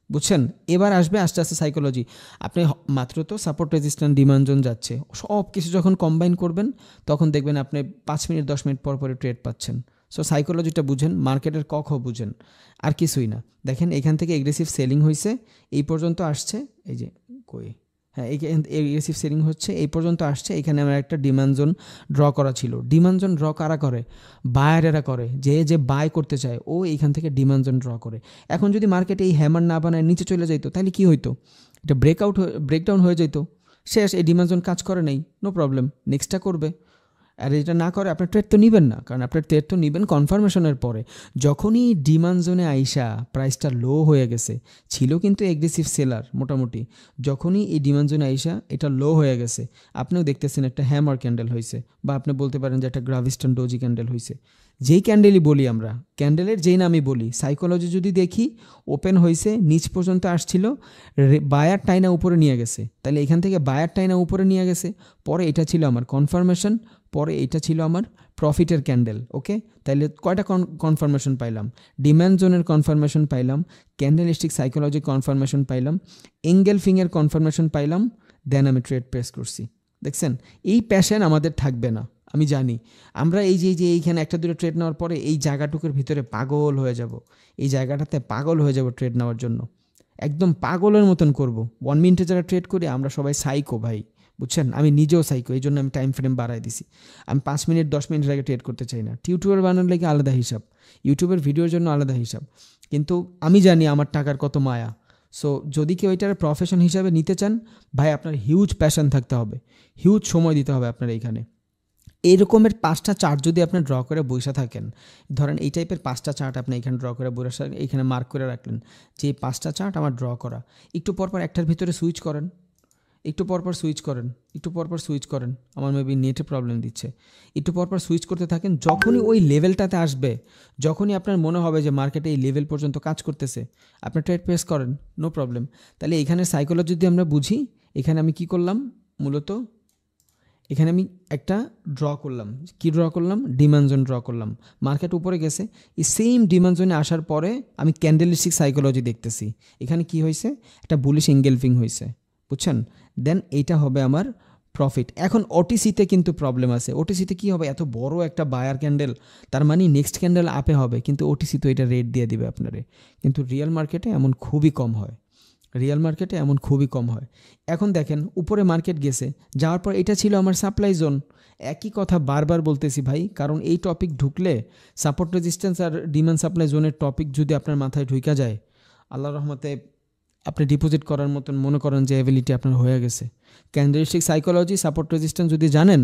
বুঝছেন? এবার আসবে আস্তে আস্তে সাইকোলজি। আপনি মাত্র তো সাপোর্ট রেজিস্ট্যান্ট ডিমান্ড জোন যাচ্ছে, সব কিছু যখন কম্বাইন করবেন তখন দেখবেন আপনি 5 মিনিট 10 মিনিট পর পরে ট্রেড পাচ্ছেন। সো সাইকোলজিটা বুঝেন, মার্কেটের ক বুঝেন, আর কিছুই না। দেখেন এখান থেকে এগ্রেসিভ সেলিং হয়েছে, এই পর্যন্ত আসছে। এই যে কই, হ্যাঁ এগ্রেসিভ সেলিং হচ্ছে, এই পর্যন্ত আসছে। এখানে আমার একটা ডিমান্ড জোন ড্র করা ছিল। ডিমান্ড জোন ড্র কারা করে? বায়ারেরা করে। যে বাই করতে চায় ও এইখান থেকে ডিমান্ড জোন ড্র করে। এখন যদি মার্কেটে এই হ্যামার না বানায় নিচে চলে যাইতো, তাহলে কি হইতো? এটা ব্রেকডাউন হয়ে যেত, শেষ। এই ডিমান্ড জোন কাজ করে নেই, নো প্রবলেম, নেক্সটটা করবে। আর এটা না করে আপনার ট্রেড তো নেবেন না, কারণ আপনার ট্রেড তো নেবেন কনফার্মেশনের পরে। যখনই ডিমান্ড জোনে আইসা প্রাইসটা লো হয়ে গেছে, ছিল কিন্তু এগ্রেসিভ সেলার মোটামুটি, যখনই এই ডিমান্ড জোনে আইসা এটা লো হয়ে গেছে, আপনিও দেখতেছেন একটা হ্যামার ক্যান্ডেল হয়েছে, বা আপনি বলতে পারেন যে একটা গ্রাভিস্টন ডোজি ক্যান্ডেল হয়েছে। যেই ক্যান্ডেলই বলি আমরা, ক্যান্ডেলের যেই নামই বলি, সাইকোলজি যদি দেখি ওপেন হয়েছে, নিচ পর্যন্ত আসছিল, বায়ার টাইনা উপরে নিয়ে গেছে। তাহলে এখান থেকে বায়ার টাইনা উপরে নিয়ে গেছে, পরে এটা ছিল আমার কনফার্মেশন, পরে এটা ছিল আমার প্রফিটের ক্যান্ডেল। ওকে, তাহলে কয়টা কনফার্মেশন পাইলাম? ডিমান্ড জোনের কনফার্মেশন পাইলাম, ক্যান্ডেলস্টিক সাইকোলজি কনফার্মেশন পাইলাম, এঙ্গেলফিংয়ের কনফার্মেশন পাইলাম, দেন আমি ট্রেড প্রেস করছি। দেখছেন, এই প্যাশন আমাদের থাকবে না, আমি জানি। আমরা এই যে এইখানে একটা দুটো ট্রেড নেওয়ার পরে এই জায়গাটুকুর ভিতরে পাগল হয়ে যাব, এই জায়গাটাতে পাগল হয়ে যাব ট্রেড নেওয়ার জন্য, একদম পাগলের মতন করব। 1 মিনিটে যারা ট্রেড করি আমরা সবাই সাইকো ভাই, বুঝছেন? আমি নিজেও সাইকো, এই জন্য আমি টাইম ফ্রেম বাড়াই দিছি। আমি 5 মিনিট 10 মিনিট আগে ট্রেড করতে চাই না। টিউটোরিয়াল বানানোর লাগে আলাদা হিসাব, ইউটিউবের ভিডিওর জন্য আলাদা হিসাব, কিন্তু আমি জানি আমার টাকার কত মায়া। সো যদি কেউ এটার প্রফেশন হিসাবে নিতে চান, ভাই আপনার হিউজ প্যাশন থাকতে হবে, হিউজ সময় দিতে হবে আপনার এইখানে। এইরকমের 5টা চার্ট যদি আপনি ড্র করে বসে থাকেন, ধরেন এই টাইপের 5টা চার্ট আপনি এখানে ড্র করে বসে এখানে মার্ক করে রাখলেন যে এই 5টা চার্ট আমার ড্র করা, একটু পরপর একটার ভিতরে সুইচ করেন, একটু পরপর সুইচ করেন, একটু পরপর সুইচ করেন। আমার মেবি নেটে প্রবলেম দিচ্ছে, একটু পরপর সুইচ করতে থাকেন। যখনই ওই লেভেলটাতে আসবে, যখনই আপনার মনে হবে যে মার্কেটে এই লেভেল পর্যন্ত কাজ করতেছে, আপনি ট্রেড প্রেস করেন, নো প্রবলেম। তাহলে এখানে সাইকোলজি যদি আমরা বুঝি, এখানে আমি কি করলাম? মূলত এখানে আমি একটা ড্র করলাম, কি ড্র করলাম? ডিমান্ড জোন ড্র করলাম। মার্কেট উপরে গেছে, এই সেম ডিমান্ড জোনে আসার পরে আমি ক্যান্ডেলস্টিক সাইকোলজি দেখতেছি, এখানে কি হয়েছে? একটা বুলিশ এঙ্গেলফিং হয়েছে, বুঝছেন? দেন এইটা হবে আমার প্রফিট। এখন ওটিসিতে কিন্তু প্রবলেম আছে। ওটিসিতে কি হবে? এত বড় একটা বায়ার ক্যান্ডেল, তার মানে নেক্সট ক্যান্ডেল আপে হবে, কিন্তু ওটিসি তো এটা রেট দিয়ে দিবে আপনারে। কিন্তু রিয়েল মার্কেটে এমন খুবই কম হয়, রিয়েল মার্কেটে এমন খুবই কম হয়। এখন দেখেন উপরে মার্কেট গেছে, যাওয়ার পর এটা ছিল আমার সাপ্লাই জোন। একই কথা বারবার বলতেছি ভাই, কারণ এই টপিক ঢুকলে, সাপোর্ট রেজিস্ট্যান্স আর ডিমান্ড সাপ্লাই জোনের টপিক যদি আপনার মাথায় ঢুকা যায়, আল্লাহর রহমতে আপনি ডিপোজিট করার মতন মনে করেন যে এবিলিটি আপনার হয়ে গেছে। ক্যান্ডেলস্টিক সাইকোলজি, সাপোর্ট রেজিস্ট্যান্স যদি জানেন,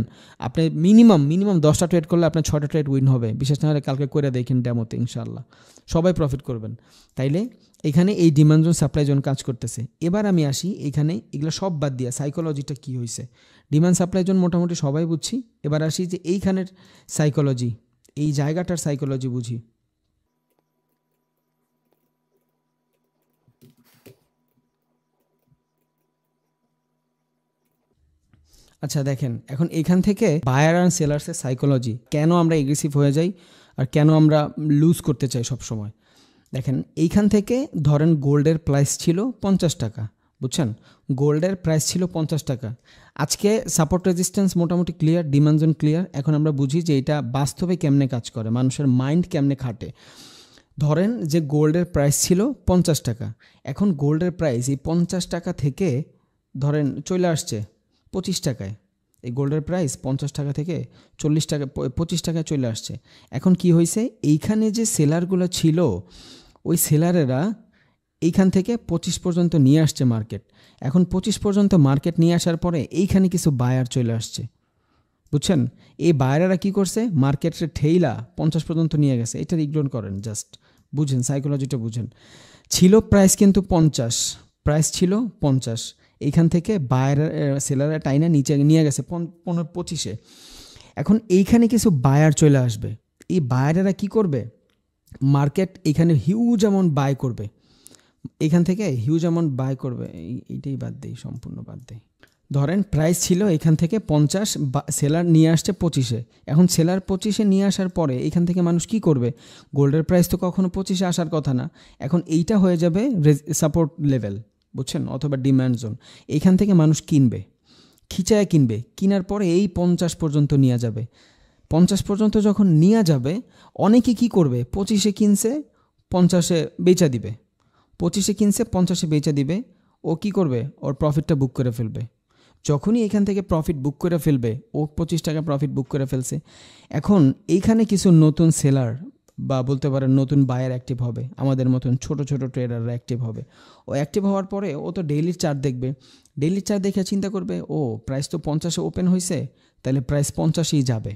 আপনি মিনিমাম 10টা ট্রেড করলে আপনার 6টা ট্রেড উইন হবে। বিশেষ না হলে কালকে করে দেখেন ডেমোতে, ইনশাআল্লাহ সবাই প্রফিট করবেন। তাইলে এখানে এই ডিমান্ড জোন সাপ্লাই জোন কাজ করতেছে। এবার আমি আসি এখানে, এগুলো সব বাদ দিয়া সাইকোলজিটা কী হয়েছে। ডিমান্ড সাপ্লাই জোন মোটামুটি সবাই বুঝছি। এবার আসি যে এইখানের সাইকোলজি, এই জায়গাটার সাইকোলজি বুঝি। আচ্ছা দেখেন, এখন এখান থেকে বায়ার অ্যান্ড সেলার্সের সাইকোলজি, কেন আমরা এগ্রেসিভ হয়ে যাই আর কেন আমরা লুজ করতে চাই সব সময়। দেখেন এইখান থেকে ধরেন গোল্ডের প্রাইস ছিল 50 টাকা, বুঝছেন, গোল্ডের প্রাইস ছিল 50 টাকা। আজকে সাপোর্ট রেজিস্ট্যান্স মোটামুটি ক্লিয়ার, ডিমান্ড জোন ক্লিয়ার। এখন আমরা বুঝি যে এটা বাস্তবে কেমনে কাজ করে, মানুষের মাইন্ড কেমনে খাটে। ধরেন যে গোল্ডের প্রাইস ছিল 50 টাকা, এখন গোল্ডের প্রাইস এই 50 টাকা থেকে ধরেন চলে আসছে 25 টাকায়। এই গোল্ডের প্রাইস 50 টাকা থেকে 40 টাকা 25 টাকায় চলে আসছে। এখন কি হয়েছে, এইখানে যে সেলারগুলো ছিল ওই সেলারেরা এইখান থেকে 25 পর্যন্ত নিয়ে আসছে মার্কেট। এখন 25 পর্যন্ত মার্কেট নিয়ে আসার পরে এইখানে কিছু বায়ার চলে আসছে, বুঝছেন। এই বায়ারেরা কি করছে, মার্কেটের ঠেইলা 50 পর্যন্ত নিয়ে গেছে। এটা ইগনোর করেন, জাস্ট বুঝেন, সাইকোলজিটা বুঝেন। ছিল প্রাইস কিন্তু 50, প্রাইস ছিল 50, এইখান থেকে বায়ার সেলাররা টাইনা নিচে নিয়ে গেছে 25-এ। এখন এইখানে কিছু বায়ার চলে আসবে। এই বায়ারেরা কি করবে, মার্কেট এখানে হিউজ অ্যামাউন্ট বাই করবে, এখান থেকে হিউজ অ্যামাউন্ট বাই করবে। এইটাই বাদ দেই, সম্পূর্ণ বাদ দেই। ধরেন প্রাইস ছিল এখান থেকে 50, সেলার নিয়ে আসছে 25-এ। এখন সেলার 25-এ নিয়ে আসার পরে এখান থেকে মানুষ কি করবে, গোল্ডের প্রাইস তো কখনো 25-এ আসার কথা না, এখন এইটা হয়ে যাবে সাপোর্ট লেভেল, বুঝছেন, অথবা ডিম্যান্ড জোন। এইখান থেকে মানুষ কিনবে, খিচায় কিনবে, কেনার পরে এই 50 পর্যন্ত নিয়ে যাবে। 50 পর্যন্ত যখন নিয়ে যাবে, অনেকে কি করবে, 25-এ কিনছে 50-এ বেচা দিবে, 25-এ কিনছে 50-এ বেচা দিবে। ও কি করবে, ওর প্রফিটটা বুক করে ফেলবে। যখনই এখান থেকে প্রফিট বুক করে ফেলবে, ও 25 টাকা প্রফিট বুক করে ফেলছে। এখন এইখানে কিছু নতুন সেলার বা বলতে পারেন নতুন বায়ার অ্যাক্টিভ হবে, আমাদের মতন ছোট ছোট ট্রেডাররা অ্যাক্টিভ হবে। ও অ্যাক্টিভ হওয়ার পরে ও তো ডেইলি চার্ট দেখবে, ডেইলি চার্ট দেখে চিন্তা করবে, ও প্রাইস তো 50-এ ওপেন হয়েছে, তাহলে প্রাইস 50-এই যাবে।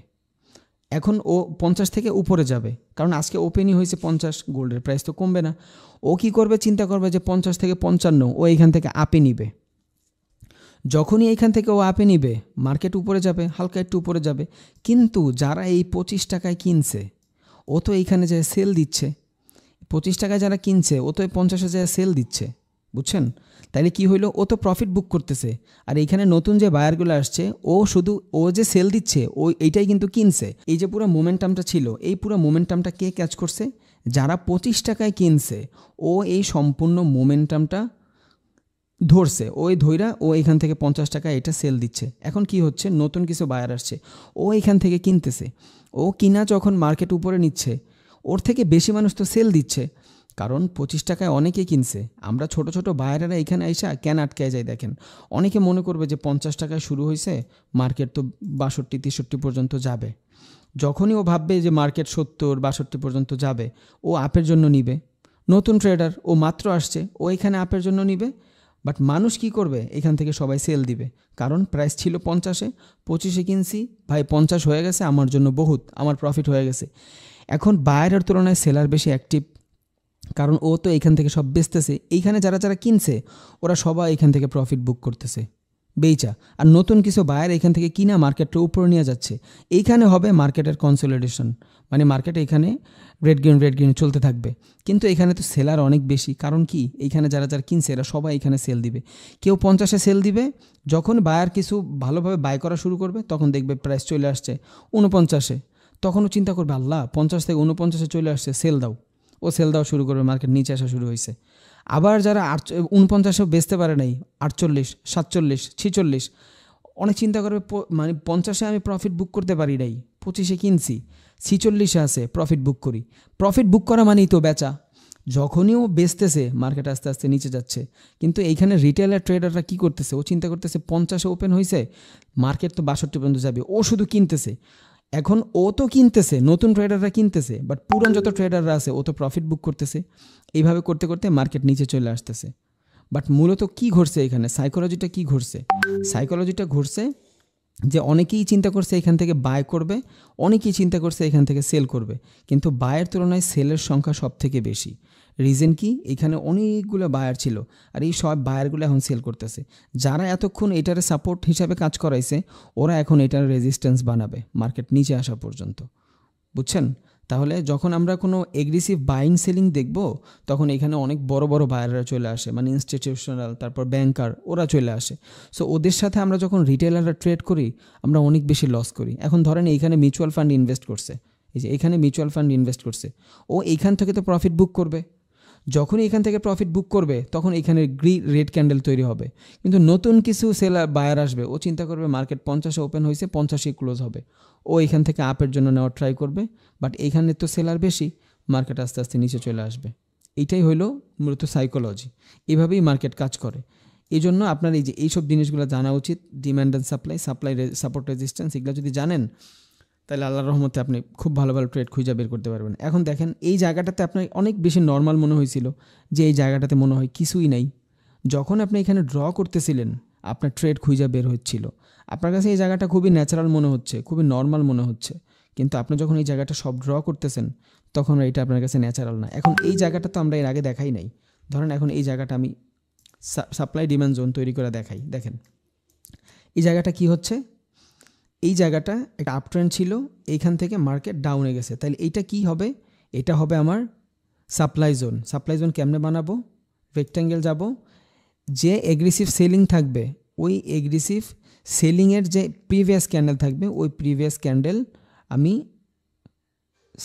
এখন ও 50 থেকে উপরে যাবে, কারণ আজকে ওপেনই হয়েছে 50, গোল্ডের প্রাইস তো কমবে না। ও কি করবে, চিন্তা করবে যে 50 থেকে 55 ও এইখান থেকে আপে নিবে। যখনই এইখান থেকে ও আপে নিবে, মার্কেট উপরে যাবে, হালকা একটু উপরে যাবে। কিন্তু যারা এই 25 টাকায় কিনছে, ও তো এইখানে যায় সেল দিচ্ছে। 25 টাকায় যারা কিনছে, ও তো 50-এ যায় সেল দিচ্ছে, বুঝছেন। তাইলে কি হইলো, ও তো প্রফিট বুক করতেছে। আর এইখানে নতুন যে বায়ারগুলো আসছে, ও শুধু ও যে সেল দিচ্ছে, ও এইটাই কিন্তু কিনছে। এই যে পুরো মোমেন্টামটা ছিল, এই পুরো মোমেন্টামটা কে ক্যাচ করছে, যারা 25 টাকায় কিনছে, ও এই সম্পূর্ণ মোমেন্টামটা ধরছে। ওই ধইরা ও এখান থেকে 50 টাকায় এটা সেল দিচ্ছে। এখন কি হচ্ছে, নতুন কিছু বায়ার আসছে, ও এখান থেকে কিনতেছে। ও কিনা যখন মার্কেট উপরে নিচ্ছে, ওর থেকে বেশি মানুষ তো সেল দিচ্ছে, কারণ 25 টাকায় অনেকে কিনছে। আমরা ছোট ছোট বায়ারেরা এখানে আইসা কেন আটকে যায় দেখেন। অনেকে মনে করবে যে 50 টাকায় শুরু হয়েছে, মার্কেট তো 62-63 পর্যন্ত যাবে। যখনই ও ভাববে যে মার্কেট 70-62 পর্যন্ত যাবে, ও আপের জন্য নিবে। নতুন ট্রেডার, ও মাত্র আসছে, ও এখানে আপের জন্য নিবে। বাট মানুষ কি করবে, এখান থেকে সবাই সেল দিবে, কারণ প্রাইস ছিল 50-এ, 25-এ কিনছি, ভাই 50 হয়ে গেছে, আমার জন্য বহুত, আমার প্রফিট হয়ে গেছে। এখন বায়ারের তুলনায় সেলার বেশি অ্যাক্টিভ, কারণ ও তো এখান থেকে সব বেচতেছে। এইখানে যারা যারা কিনছে, ওরা সবাই এখান থেকে প্রফিট বুক করতেছে, বেচা। আর নতুন কিছু বায়ার এখান থেকে কিনা মার্কেটটা উপরে নিয়ে যাচ্ছে। এইখানে হবে মার্কেটের কনসলিডেশন, মানে মার্কেট এখানে রেড গ্রিন চলতে থাকবে। কিন্তু এখানে তো সেলার অনেক বেশি, কারণ কি, এইখানে যারা যারা কিনছে এরা সবাই এখানে সেল দিবে। কেউ 50-এ সেল দিবে, যখন বায়ার কিছু ভালোভাবে বাই করা শুরু করবে, তখন দেখবে প্রাইস চলে আসছে 49-এ। তখনও চিন্তা করবে, আল্লাহ 50 থেকে 49-এ চলে আসছে, সেল দাও। ও সেল দেওয়া শুরু করবে, মার্কেট নিচে আসা শুরু হয়েছে। আবার যারা 49-এও বেচতে পারে নাই, 48, 47, 46, অনেক চিন্তা করবে, মানে 50-এ আমি প্রফিট বুক করতে পারি নাই, 25-এ কিনছি, 46-এ আছে, প্রফিট বুক করি। প্রফিট বুক করা মানেই তো বেচা। যখনই ও বেচতেছে, মার্কেট আস্তে আস্তে নিচে যাচ্ছে। কিন্তু এইখানে রিটেলার ট্রেডাররা কি করতেছে, ও চিন্তা করতেছে 50-এ ওপেন হয়েছে, মার্কেট তো 62 পর্যন্ত যাবে, ও শুধু কিনতেছে। এখন ও তো কিনতেছে, নতুন ট্রেডাররা কিনতেছে, বাট পুরান যত ট্রেডাররা আছে, ও তো প্রফিট বুক করতেছে। এইভাবে করতে করতে মার্কেট নিচে চলে আসতেছে। বাট মূলত কি ঘটছে এখানে, সাইকোলজিটা কি ঘটছে? সাইকোলজিটা ঘটছে যে অনেকেই চিন্তা করছে এখান থেকে বাই করবে, অনেকেই চিন্তা করছে এখান থেকে সেল করবে, কিন্তু বায়ের তুলনায় সেলের সংখ্যা সব থেকে বেশি। রিজন কি? এখানে অনেকগুলো বায়ার ছিল আর এই সব বায়ারগুলো এখন সেল করতেছে। যারা এতক্ষণ এটারে সাপোর্ট হিসাবে কাজ করাইছে ওরা এখন এটার রেজিস্ট্যান্স বানাবে মার্কেট নিচে আসা পর্যন্ত, বুঝছেন? তাহলে যখন আমরা কোনো এগ্রেসিভ বাইং সেলিং দেখব তখন এখানে অনেক বড় বড় বায়াররা চলে আসে, মানে ইনস্টিটিউশনাল, তারপর ব্যাংকার, ওরা চলে আসে। সো ওদের সাথে আমরা যখন রিটেলাররা ট্রেড করি আমরা অনেক বেশি লস করি। এখন ধরেন এইখানে মিউচুয়াল ফান্ড ইনভেস্ট করছে, এই যে এখানে মিউচুয়াল ফান্ড ইনভেস্ট করছে, ও এইখান থেকে তো প্রফিট বুক করবে। যখনই এখান থেকে প্রফিট বুক করবে তখন এখানে রেড ক্যান্ডেল তৈরি হবে, কিন্তু নতুন কিছু সেলার বায়ার আসবে, ও চিন্তা করবে মার্কেট 50-এ ওপেন হয়েছে, 50-এ ক্লোজ হবে, ও এখান থেকে আপের জন্য নেওয়ার ট্রাই করবে, বাট এখানে তো সেলার বেশি, মার্কেট আস্তে আস্তে নিচে চলে আসবে। এইটাই হলো মূলত সাইকোলজি, এভাবেই মার্কেট কাজ করে। এই জন্য আপনার এই যে এইসব জিনিসগুলো জানা উচিত, demand and supply, support resistance, এগুলো যদি জানেন তাহলে আল্লাহর রহমতে আপনি খুব ভালো ভালো ট্রেড খুঁজে বের করতে পারবেন। এখন দেখেন এই জায়গাটাতে আপনার অনেক বেশি নর্মাল মনে হয়েছিল যে এই জায়গাটাতে মনে হয় কিছুই নাই। যখন আপনি এখানে ড্র করতেছিলেন আপনার ট্রেড খুঁজে বের হচ্ছিল, আপনার কাছে এই জায়গাটা খুবই ন্যাচারাল মনে হচ্ছে, খুবই নর্মাল মনে হচ্ছে, কিন্তু আপনি যখন এই জায়গাটা সব ড্র করতেছেন তখন এটা আপনার কাছে ন্যাচারাল না। এখন এই জায়গাটা তো আমরা এর আগে দেখাই নাই। ধরেন এখন এই জায়গাটা আমি সাপ্লাই ডিমান্ড জোন তৈরি করে দেখাই। দেখেন এই জায়গাটা কি হচ্ছে, এই জায়গাটা একটা আপট্রেন্ড ছিল, এইখান থেকে মার্কেট ডাউনে গেছে, তাহলে এইটা কি হবে? এটা হবে আমার সাপ্লাই জোন। সাপ্লাই জোন কেমনে বানাবো? রেক্ট্যাঙ্গেল যাব, যে এগ্রেসিভ সেলিং থাকবে ওই এগ্রেসিভ সেলিংয়ের যে প্রিভিয়াস ক্যান্ডেল থাকবে ওই প্রিভিয়াস ক্যান্ডেল আমি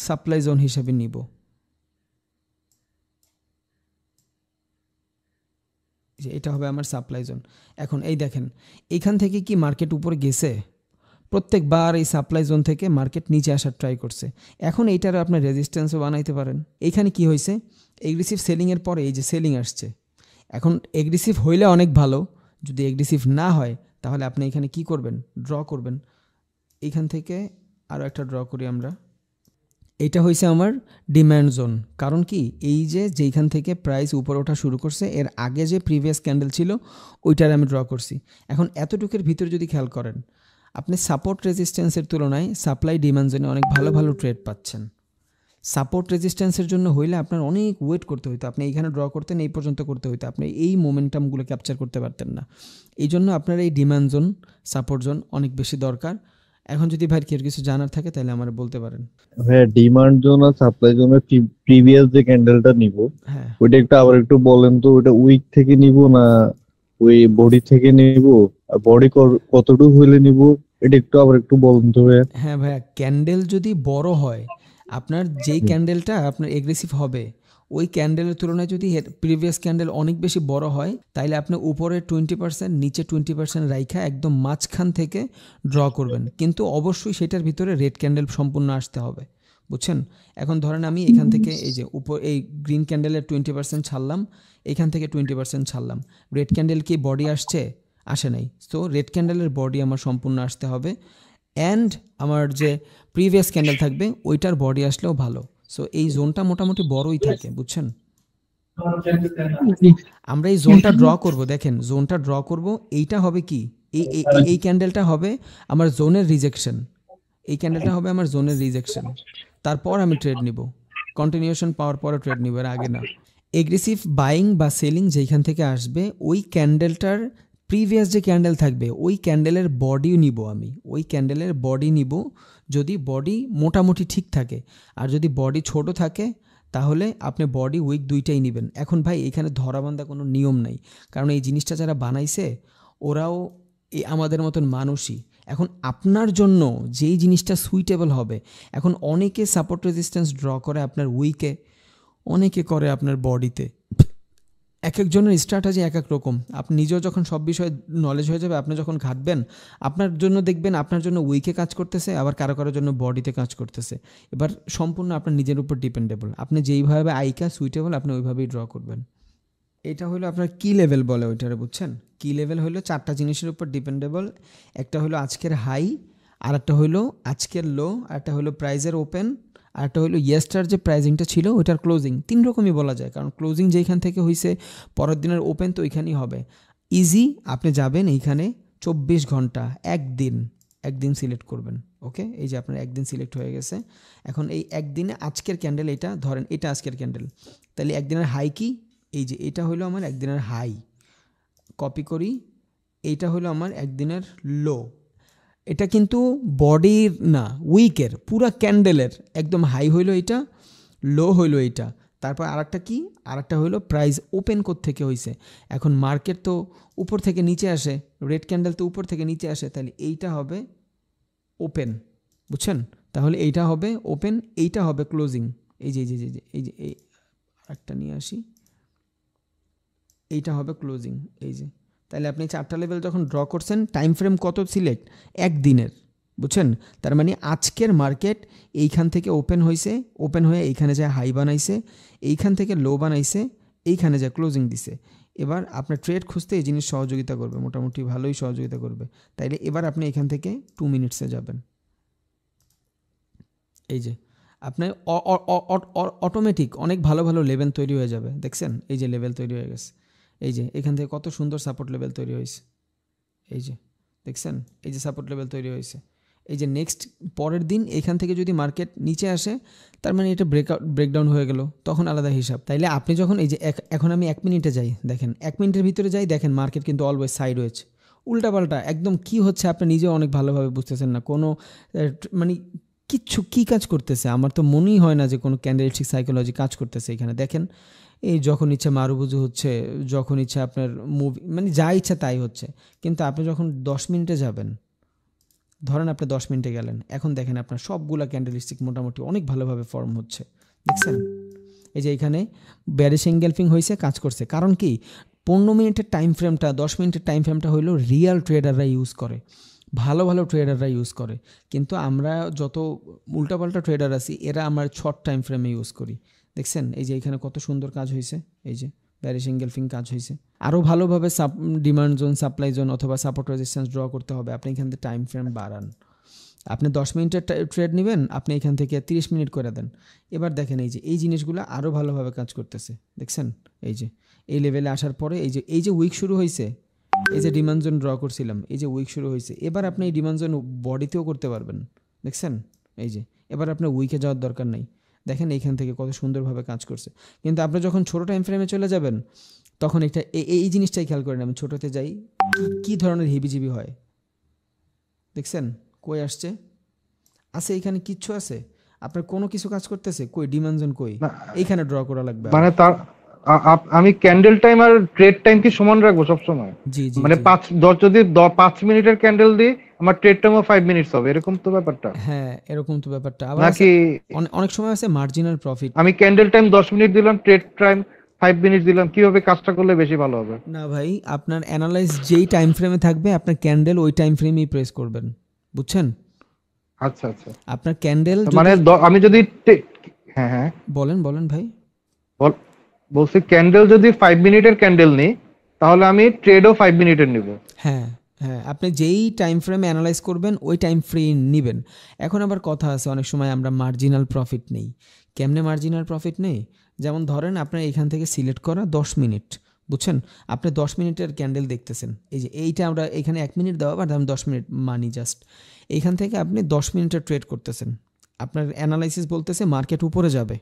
সাপ্লাই জোন হিসেবে নিব। এটা হবে আমার সাপ্লাই জোন। এখন এই দেখেন এইখান থেকে কি মার্কেট উপরে গেছে? প্রত্যেকবার এই সাপ্লাই জোন থেকে মার্কেট নিচে আসার ট্রাই করছে। এখন এইটার আপনার রেজিস্ট্যান্সও বানাইতে পারেন। এইখানে কি হয়েছে? এগ্রেসিভ সেলিংয়ের পরে এই যে সেলিং আসছে, এখন এগ্রেসিভ হইলে অনেক ভালো, যদি এগ্রেসিভ না হয় তাহলে আপনি এখানে কি করবেন? ড্র করবেন। এইখান থেকে আরও একটা ড্র করি আমরা। এইটা হয়েছে আমার ডিম্যান্ড জোন। কারণ কি, এই যে যেইখান থেকে প্রাইস উপরে ওঠা শুরু করছে এর আগে যে প্রিভিয়াস ক্যান্ডেল ছিল ওইটার আমি ড্র করছি। এখন এতটুকুর ভিতরে যদি খেয়াল করেন আপনি সাপোর্ট রেজিস্ট্যান্সের তুলনায় সাপ্লাই ডিমান্ড জোনে অনেক ভালো ভালো ট্রেড পাচ্ছেন। সাপোর্ট রেজিস্ট্যান্সের জন্য হইলে আপনার অনেক ওয়েট করতে হইতো, আপনি এইখানে ড্র করতেন, এই পর্যন্ত করতে হইতো, আপনি এই মোমেন্টামগুলো ক্যাপচার করতে পারতেন না। এই জন্য আপনার এই ডিমান্ড জোন, সাপোর্ট জোন অনেক বেশি দরকার। এখন যদি ভাই কেউ কিছু জানার থাকে তাহলে আমার বলতে পারেন। হ্যাঁ, ডিমান্ড জোন আর সাপ্লাই জোনের প্রিভিয়াস যে ক্যান্ডেলটা নিব হ্যাঁ, ওইটা আবার একটু বলেন তো, ওইটা উইক থেকে নিব না ওই বডি থেকে নিব, আর বডি কতটুকু হইলে নিব এটা আবার একটু বলেন তো ভাইয়া। হ্যাঁ ভাইয়া, ক্যান্ডেল যদি বড় হয়, আপনার যেই ক্যান্ডেলটা আপনার এগ্রেসিভ হবে ওই ক্যান্ডেলের তুলনায় যদি প্রিভিয়াস ক্যান্ডেল অনেক বেশি বড় হয় তাইলে আপনি উপরে 20% নিচে 20% রাইখা একদম মাঝখান থেকে ড্র করবেন, কিন্তু অবশ্যই সেটার ভিতরে রেড ক্যান্ডেল সম্পূর্ণ আসতে হবে, বুঝছেন? এখন ধরেন আমি এখান থেকে এই যে উপর এই গ্রিন ক্যান্ডেলের 20% ছাড়লাম, এখান থেকে 20% ছাড়লাম, রেড ক্যান্ডেল কি বডি আসছে? আসে নাই। তো রেড ক্যান্ডেলের বডি আমার সম্পূর্ণ আসতে হবে, অ্যান্ড আমার যে প্রিভিয়াস ক্যান্ডেল থাকবে ওইটার বডি আসলেও ভালো। সো এই জোনটা মোটামুটি বড়ই থাকে, বুঝছেন? আমরা এই জোনটা ড্র করব, দেখেন জোনটা ড্র করব, এইটা হবে কি, এই ক্যান্ডেলটা হবে আমার জোনের রিজেকশন, এই ক্যান্ডেলটা হবে আমার জোনের রিজেকশন, তারপর আমি ট্রেড নিব, কন্টিনিউশন পাওয়ার পরে ট্রেড নিব, এর আগে না। এগ্রেসিভ বাইং বা সেলিং যেখান থেকে আসবে ওই ক্যান্ডেলটার প্রিভিয়াস যে ক্যান্ডেল থাকবে ওই ক্যান্ডেলের বডিও নিব, আমি ওই ক্যান্ডেলের বডি নিব যদি বডি মোটামুটি ঠিক থাকে, আর যদি বডি ছোট থাকে তাহলে আপনি বডি উইক দুইটাই নেবেন। এখন ভাই এখানে ধরাবান্ধা কোনো নিয়ম নাই, কারণ এই জিনিসটা যারা বানাইছে ওরাও এই আমাদের মতন মানুষই। এখন আপনার জন্য যেই জিনিসটা সুইটেবল হবে, এখন অনেকে সাপোর্ট রেজিস্ট্যান্স ড্র করে আপনার উইকে, অনেকে করে আপনার বডিতে, এক একজনের স্ট্র্যাটেজি এক এক রকম। আপনি নিজেও যখন সব বিষয়ে নলেজ হয়ে যাবে, আপনি যখন ঘাটবেন আপনার জন্য দেখবেন আপনার জন্য উইকে কাজ করতেছে, আবার কারো কারোর জন্য বডিতে কাজ করতেছে। এবার সম্পূর্ণ আপনার নিজের উপর ডিপেন্ডেবল, আপনি যেইভাবে আইকা সুইটেবল আপনি ওইভাবেই ড্র করবেন। এটা হলো আপনার কি লেভেল বলে ওইটারে, বুঝছেন? কি লেভেল হলো 4টা জিনিসের উপর ডিপেন্ডেবল। একটা হলো আজকের হাই, আর একটা হলো আজকের লো, আর একটা হলো প্রাইজের ওপেন, আর একটা হলো ইয়েস্টার যে প্রাইজিংটা ছিল ওইটার ক্লোজিং। 3 রকমই বলা যায়, কারণ ক্লোজিং যেইখান থেকে হয়েছে পরের দিনের ওপেন তো ওইখানেই হবে। ইজি, আপনি যাবেন এইখানে 24 ঘন্টা, একদিন সিলেক্ট করবেন। ওকে, এই যে আপনার একদিন সিলেক্ট হয়ে গেছে। এখন এই একদিনে আজকের ক্যান্ডেল, এটা ধরেন এটা আজকের ক্যান্ডেল, তাহলে একদিনের হাই কি, এই যে এটা হলো আমার একদিনের হাই, কপি করি, এইটা হলো আমার একদিনের লো। এটা কিন্তু বডির না, উইকের, পুরা ক্যান্ডেলের একদম হাই হইলো এটা, লো হইলো এইটা। তারপর আরেকটা কি, আরেকটা হইলো প্রাইস ওপেন থেকে হয়েছে। এখন মার্কেট তো উপর থেকে নিচে আসে, রেড ক্যান্ডেল তো উপর থেকে নিচে আসে, তাহলে এইটা হবে ওপেন, বুঝছেন? তাহলে এইটা হবে ওপেন, এইটা হবে ক্লোজিং। এই যে এই যে এই যে এই যে এই একটা নিয়ে আসি, এইটা হবে ক্লোজিং। এই যে, তাহলে আপনি 4টা লেভেল যখন ড্র করছেন, টাইম ফ্রেম কত সিলেক্ট, একদিনের, বুঝছেন? তার মানে আজকের মার্কেট এইখান থেকে ওপেন হয়েছে, ওপেন হয়ে এইখানে যায় হাই বানাইছে, এইখান থেকে লো বানাইছে, এইখানে যায় ক্লোজিং দিছে। এবার আপনার ট্রেড খুঁজতে এই জিনিস সহযোগিতা করবে, মোটামুটি ভালোই সহযোগিতা করবে। তাইলে এবার আপনি এখান থেকে 2 মিনিটসে যাবেন। এই যে আপনার অটোমেটিক অনেক ভালো ভালো লেভেল তৈরি হয়ে যাবে, দেখছেন? এই যে লেভেল তৈরি হয়ে গেছে, এই যে এখান থেকে কত সুন্দর সাপোর্ট লেভেল তৈরি হয়েছে, এই যে দেখছেন, এই যে সাপোর্ট লেভেল তৈরি হয়েছে। এই যে নেক্সট পরের দিন এখান থেকে যদি মার্কেট নিচে আসে, তার মানে এটা ব্রেকডাউন হয়ে গেল, তখন আলাদা হিসাব। তাইলে আপনি যখন এই যে এখন আমি 1 মিনিটে যাই, দেখেন 1 মিনিটের ভিতরে যাই, দেখেন মার্কেট কিন্তু অলওয়েজ সাইড হয়েছে, উল্টাপাল্টা একদম। কি হচ্ছে আপনি নিজেও অনেক ভালোভাবে বুঝতেছেন না, কোনো মানে কিচ্ছু কী কাজ করতেছে, আমার তো মনেই হয় না যে কোনো ক্যান্ডেলস্টিক সাইকোলজি কাজ করতেছে এখানে। দেখেন এই যখন ইচ্ছা মারুবুজু হচ্ছে, যখন ইচ্ছা আপনার মুভি, মানে যা ইচ্ছা তাই হচ্ছে। কিন্তু আপনি যখন 10 মিনিটে যাবেন, ধরেন আপনি 10 মিনিটে গেলেন, এখন দেখেন আপনার সবগুলা ক্যান্ডেলস্টিক মোটামুটি অনেক ভালোভাবে ফর্ম হচ্ছে, দেখছেন? এই যে এখানে ব্যারিশ এনগেলফিং হয়েছে, কাজ করছে। কারণ কি, 15 মিনিটের টাইম ফ্রেমটা, 10 মিনিটের টাইম ফ্রেমটা হইলো রিয়েল ট্রেডাররা ইউজ করে, ভালো ভালো ট্রেডাররা ইউজ করে। কিন্তু আমরা যত উল্টাপাল্টা ট্রেডার আছি, এরা আমার শর্ট টাইম ফ্রেমে ইউজ করি, দেখছেন? এই যে এখানে কত সুন্দর কাজ হয়েছে, এই যে ব্যারিশ এনগেলফিং কাজ হয়েছে। আরও ভালোভাবে ডিমান্ড জোন, সাপ্লাই জোন অথবা সাপোর্ট রেজিস্ট্যান্স ড্র করতে হবে, আপনি এখান থেকে টাইম ফ্রেম বাড়ান। আপনি 10 মিনিটের ট্রেড নেবেন, আপনি এখান থেকে 30 মিনিট করে দেন। এবার দেখেন এই যে এই জিনিসগুলো আরও ভালোভাবে কাজ করতেছে, দেখছেন? এই যে এই লেভেলে আসার পরে এই যে উইক শুরু হয়েছে, এই যে ডিমান্ড জোন ড্র করছিলাম, এই যে উইক শুরু হয়েছে, এবার আপনি এই ডিমান্ড জোন বডিতেও করতে পারবেন, দেখছেন? এই যে এবার আপনার উইকে যাওয়ার দরকার নেই, দেখেন এইখান থেকে কত সুন্দরভাবে কাজ করছে। কিন্তু আপনি যখন ছোটো টাইম ফ্রেমে চলে যাবেন, তখন এটা এই জিনিসটাই খেয়াল করেন। আমি ছোটোতে যাই, কী ধরনের হিবিজিবি হয়, দেখছেন? কই আসছে, আছে এইখানে কিচ্ছু আছে, আপনার কোনো কিছু কাজ করতেছে কই, ডিমান্ড জোন কই, এইখানে ড্র করা লাগবে। মানে তার আমি ক্যান্ডেল টাইম আর ট্রেড টাইম কি সমান রাখবো সব সময়? জি জি, মানে 5 মিনিটের ক্যান্ডেল দিই, আমার ট্রেড টাইমও 5 মিনিটস হবে, এরকম তো ব্যাপারটা? হ্যাঁ এরকম তো ব্যাপারটা। আবার নাকি অনেক সময় আছে মার্জিনাল প্রফিট। আমি ক্যান্ডেল টাইম 10 মিনিট দিলাম, ট্রেড টাইম 5 মিনিট দিলাম, কিভাবে কাজটা করলে বেশি ভালো হবে? না ভাই, আপনার অ্যানালাইজ যেই টাইম ফ্রেমে থাকবে, আপনার ক্যান্ডেল ওই টাইম ফ্রেমেই প্রেস করবেন, বুঝছেন? আচ্ছা আচ্ছা, আপনার ক্যান্ডেল মানে আমি যদি হ্যাঁ হ্যাঁ বলেন ভাই। বলছি ক্যান্ডেল যদি 5 মিনিটের ক্যান্ডেল নিই, তাহলে আমি ট্রেডও 5 মিনিটের নিব। হ্যাঁ হ্যাঁ, আপনি যেই টাইম ফ্রেমে অ্যানালাইজ করবেন ওই টাইম ফ্রেম নেবেন। এখন আবার কথা আছে, অনেক সময় আমরা মার্জিনাল প্রফিট নেই। কেমনে মার্জিনাল প্রফিট নেই? যেমন ধরেন আপনার এখান থেকে সিলেক্ট করা 10 মিনিট, বুঝছেন? আপনি 10 মিনিটের ক্যান্ডেল দেখতেছেন, এই যে এইটা আমরা এখানে 1 মিনিট দেওয়া, বাট আমি 10 মিনিট মানি জাস্ট। এইখান থেকে আপনি 10 মিনিটের ট্রেড করতেছেন, আপনার অ্যানালাইসিস বলতেছে মার্কেট উপরে যাবে,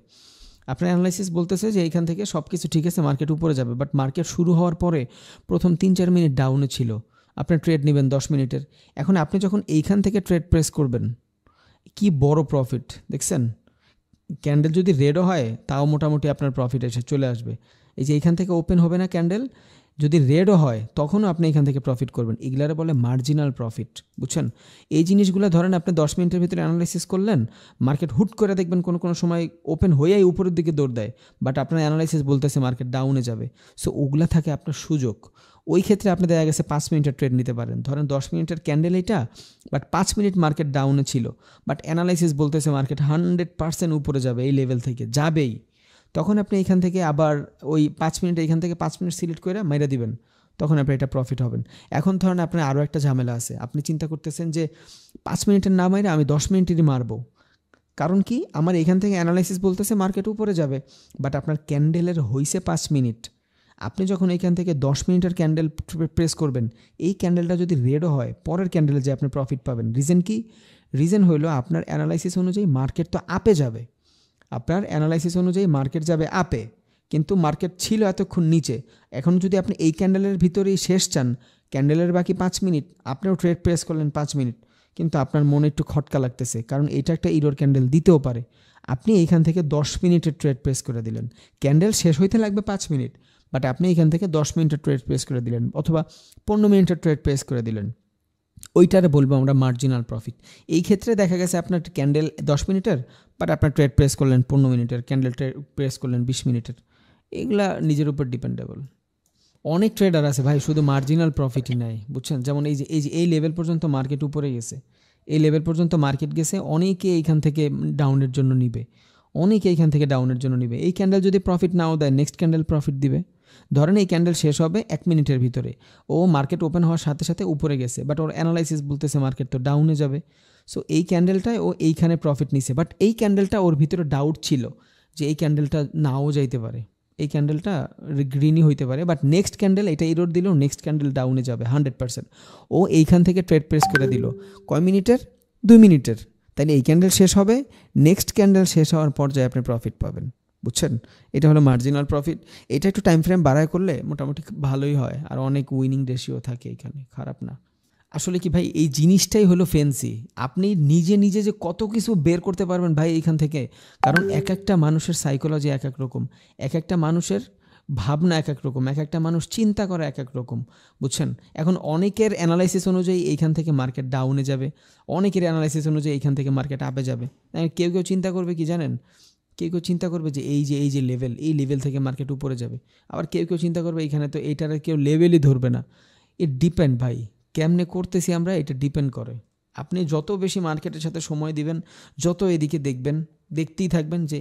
আপনার অ্যানালাইসিস বলতেছে যে এইখান থেকে সব কিছু ঠিক আছে, মার্কেট উপরে যাবে, বাট মার্কেট শুরু হওয়ার পরে প্রথম 3-4 মিনিট ডাউনে ছিল, আপনার ট্রেড নেবেন 10 মিনিটের। এখন আপনি যখন এইখান থেকে ট্রেড প্রেস করবেন, কি বড় প্রফিট, দেখছেন? ক্যান্ডেল যদি রেডও হয়, তাও মোটামুটি আপনার প্রফিট এসে চলে আসবে। এই যে এইখান থেকে ওপেন হবে না ক্যান্ডেল, যদি রেডও হয় তখনও আপনি এখান থেকে প্রফিট করবেন, এগুলারে বলে মার্জিনাল প্রফিট, বুঝছেন? এই জিনিসগুলো ধরেন আপনি 10 মিনিটের ভিতরে অ্যানালাইসিস করলেন, মার্কেট হুট করে দেখবেন কোনো সময় ওপেন হয়েই উপরের দিকে দৌড় দেয়, বাট আপনার অ্যানালাইসিস বলতেছে মার্কেট ডাউনে যাবে। সো ওগুলা থাকে আপনার সুযোগ। ওই ক্ষেত্রে আপনি দেখা গেছে 5 মিনিটের ট্রেড নিতে পারেন। ধরেন 10 মিনিটের ক্যান্ডেল এটা, বাট 5 মিনিট মার্কেট ডাউনে ছিল, বাট অ্যানালাইসিস বলতেছে মার্কেট 100% উপরে যাবে, এই লেভেল থেকে যাবেই। তখন আপনি এখান থেকে আবার ওই 5 মিনিট, এখান থেকে 5 মিনিট সিলেক্ট করে মাইরা দিবেন, তখন আপনি এটা প্রফিট হবেন। এখন ধরেন আপনার আরও একটা ঝামেলা আছে, আপনি চিন্তা করতেছেন যে 5 মিনিটের না মাইরা আমি 10 মিনিটেরই মারবো, কারণ কি, আমার এখান থেকে অ্যানালাইসিস বলতেছে মার্কেট উপরে যাবে, বাট আপনার ক্যান্ডেলের হইছে 5 মিনিট। আপনি যখন এইখান থেকে 10 মিনিটের ক্যান্ডেল প্রেস করবেন, এই ক্যান্ডেলটা যদি রেডও হয়, পরের ক্যান্ডেলে যে আপনি প্রফিট পাবেন। রিজন কি? রিজন হইলো আপনার অ্যানালাইসিস অনুযায়ী মার্কেট তো আপে যাবে, আপনার অ্যানালাইসিস অনুযায়ী মার্কেট যাবে আপে, কিন্তু মার্কেট ছিল এতক্ষণ নিচে। এখন যদি আপনি এই ক্যান্ডেলের ভিতরেই শেষ চান, ক্যান্ডেলের বাকি 5 মিনিট, আপনিও ট্রেড প্রেস করলেন 5 মিনিট, কিন্তু আপনার মনে একটু খটকা লাগতেছে, কারণ এটা একটা ইরর ক্যান্ডেল দিতেও পারে। আপনি এইখান থেকে 10 মিনিটের ট্রেড প্রেস করে দিলেন, ক্যান্ডেল শেষ হইতে লাগবে 5 মিনিট, বাট আপনি এখান থেকে 10 মিনিটের ট্রেড প্রেস করে দিলেন, অথবা 15 মিনিটের ট্রেড প্রেস করে দিলেন, ওইটারে বলবো আমরা মার্জিনাল প্রফিট। এই ক্ষেত্রে দেখা গেছে আপনার ক্যান্ডেল 10 মিনিটের, বাট আপনার ট্রেড প্রেস করলেন 15 মিনিটের, ক্যান্ডেল প্রেস করলেন 20 মিনিটের। এগুলা নিজের উপর ডিপেন্ডেবল। অনেক ট্রেডার আছে ভাই শুধু মার্জিনাল প্রফিটই নেয়, বুঝছেন? যেমন এই লেভেল পর্যন্ত মার্কেট উপরে গেছে, এই লেভেল পর্যন্ত মার্কেট গেছে, অনেকে এইখান থেকে ডাউনের জন্য নিবে, অনেকে এইখান থেকে ডাউনের জন্য নিবে। এই ক্যান্ডেল যদি প্রফিট নাও দেয়, নেক্সট ক্যান্ডেল প্রফিট দিবে। ধরেন এই ক্যান্ডেল শেষ হবে 1 মিনিটের ভিতরে, ও মার্কেট ওপেন হওয়ার সাথে সাথে উপরে গেছে, বাট ওর অ্যানালাইসিস বলতেছে মার্কেট তো ডাউনে যাবে। সো এই ক্যান্ডেলটায় ও এইখানে প্রফিট নিছে, বাট এই ক্যান্ডেলটা ওর ভিতরে ডাউট ছিল যে এই ক্যান্ডেলটা নাও যাইতে পারে, এই ক্যান্ডেলটা গ্রিনই হইতে পারে, বাট নেক্সট ক্যান্ডেল এটা ইরোর দিলেও নেক্সট ক্যান্ডেল ডাউনে যাবে 100%। ও এইখান থেকে ট্রেড প্রেস করে দিল কয় মিনিটের? 2 মিনিটের। তাইলে এই ক্যান্ডেল শেষ হবে, নেক্সট ক্যান্ডেল শেষ হওয়ার পর্যায়ে আপনি প্রফিট পাবেন, বুঝছেন? এটা হলো মার্জিনাল প্রফিট। এটা একটু টাইম ফ্রেম বাড়ায় করলে মোটামুটি ভালোই হয়, আর অনেক উইনিং রেশিও থাকে এখানে, খারাপ না। আসলে কি ভাই, এই জিনিসটাই হলো ফ্যান্সি। আপনি নিজে নিজে যে কত কিছু বের করতে পারবেন ভাই এইখান থেকে, কারণ এক একটা মানুষের সাইকোলজি এক এক রকম, এক একটা মানুষের ভাবনা এক এক রকম, এক একটা মানুষ চিন্তা করে এক এক রকম, বুঝছেন? এখন অনেকের অ্যানালাইসিস অনুযায়ী এইখান থেকে মার্কেট ডাউনে যাবে, অনেকের অ্যানালাইসিস অনুযায়ী এইখান থেকে মার্কেট আপে যাবে। কেউ কেউ চিন্তা করবে কি জানেন, কেউ কেউ চিন্তা করবে যে এই যে লেভেল, এই লেভেল থেকে মার্কেট উপরে যাবে, আবার কেউ কেউ চিন্তা করবে এইখানে তো এইটার কেউ লেভেলই ধরবে না। ইট ডিপেন্ড ভাই, কেমনে করতেছি আমরা, এটা ডিপেন্ড করে। আপনি যত বেশি মার্কেটের সাথে সময় দিবেন, যত এদিকে দেখবেন, দেখতেই থাকবেন যে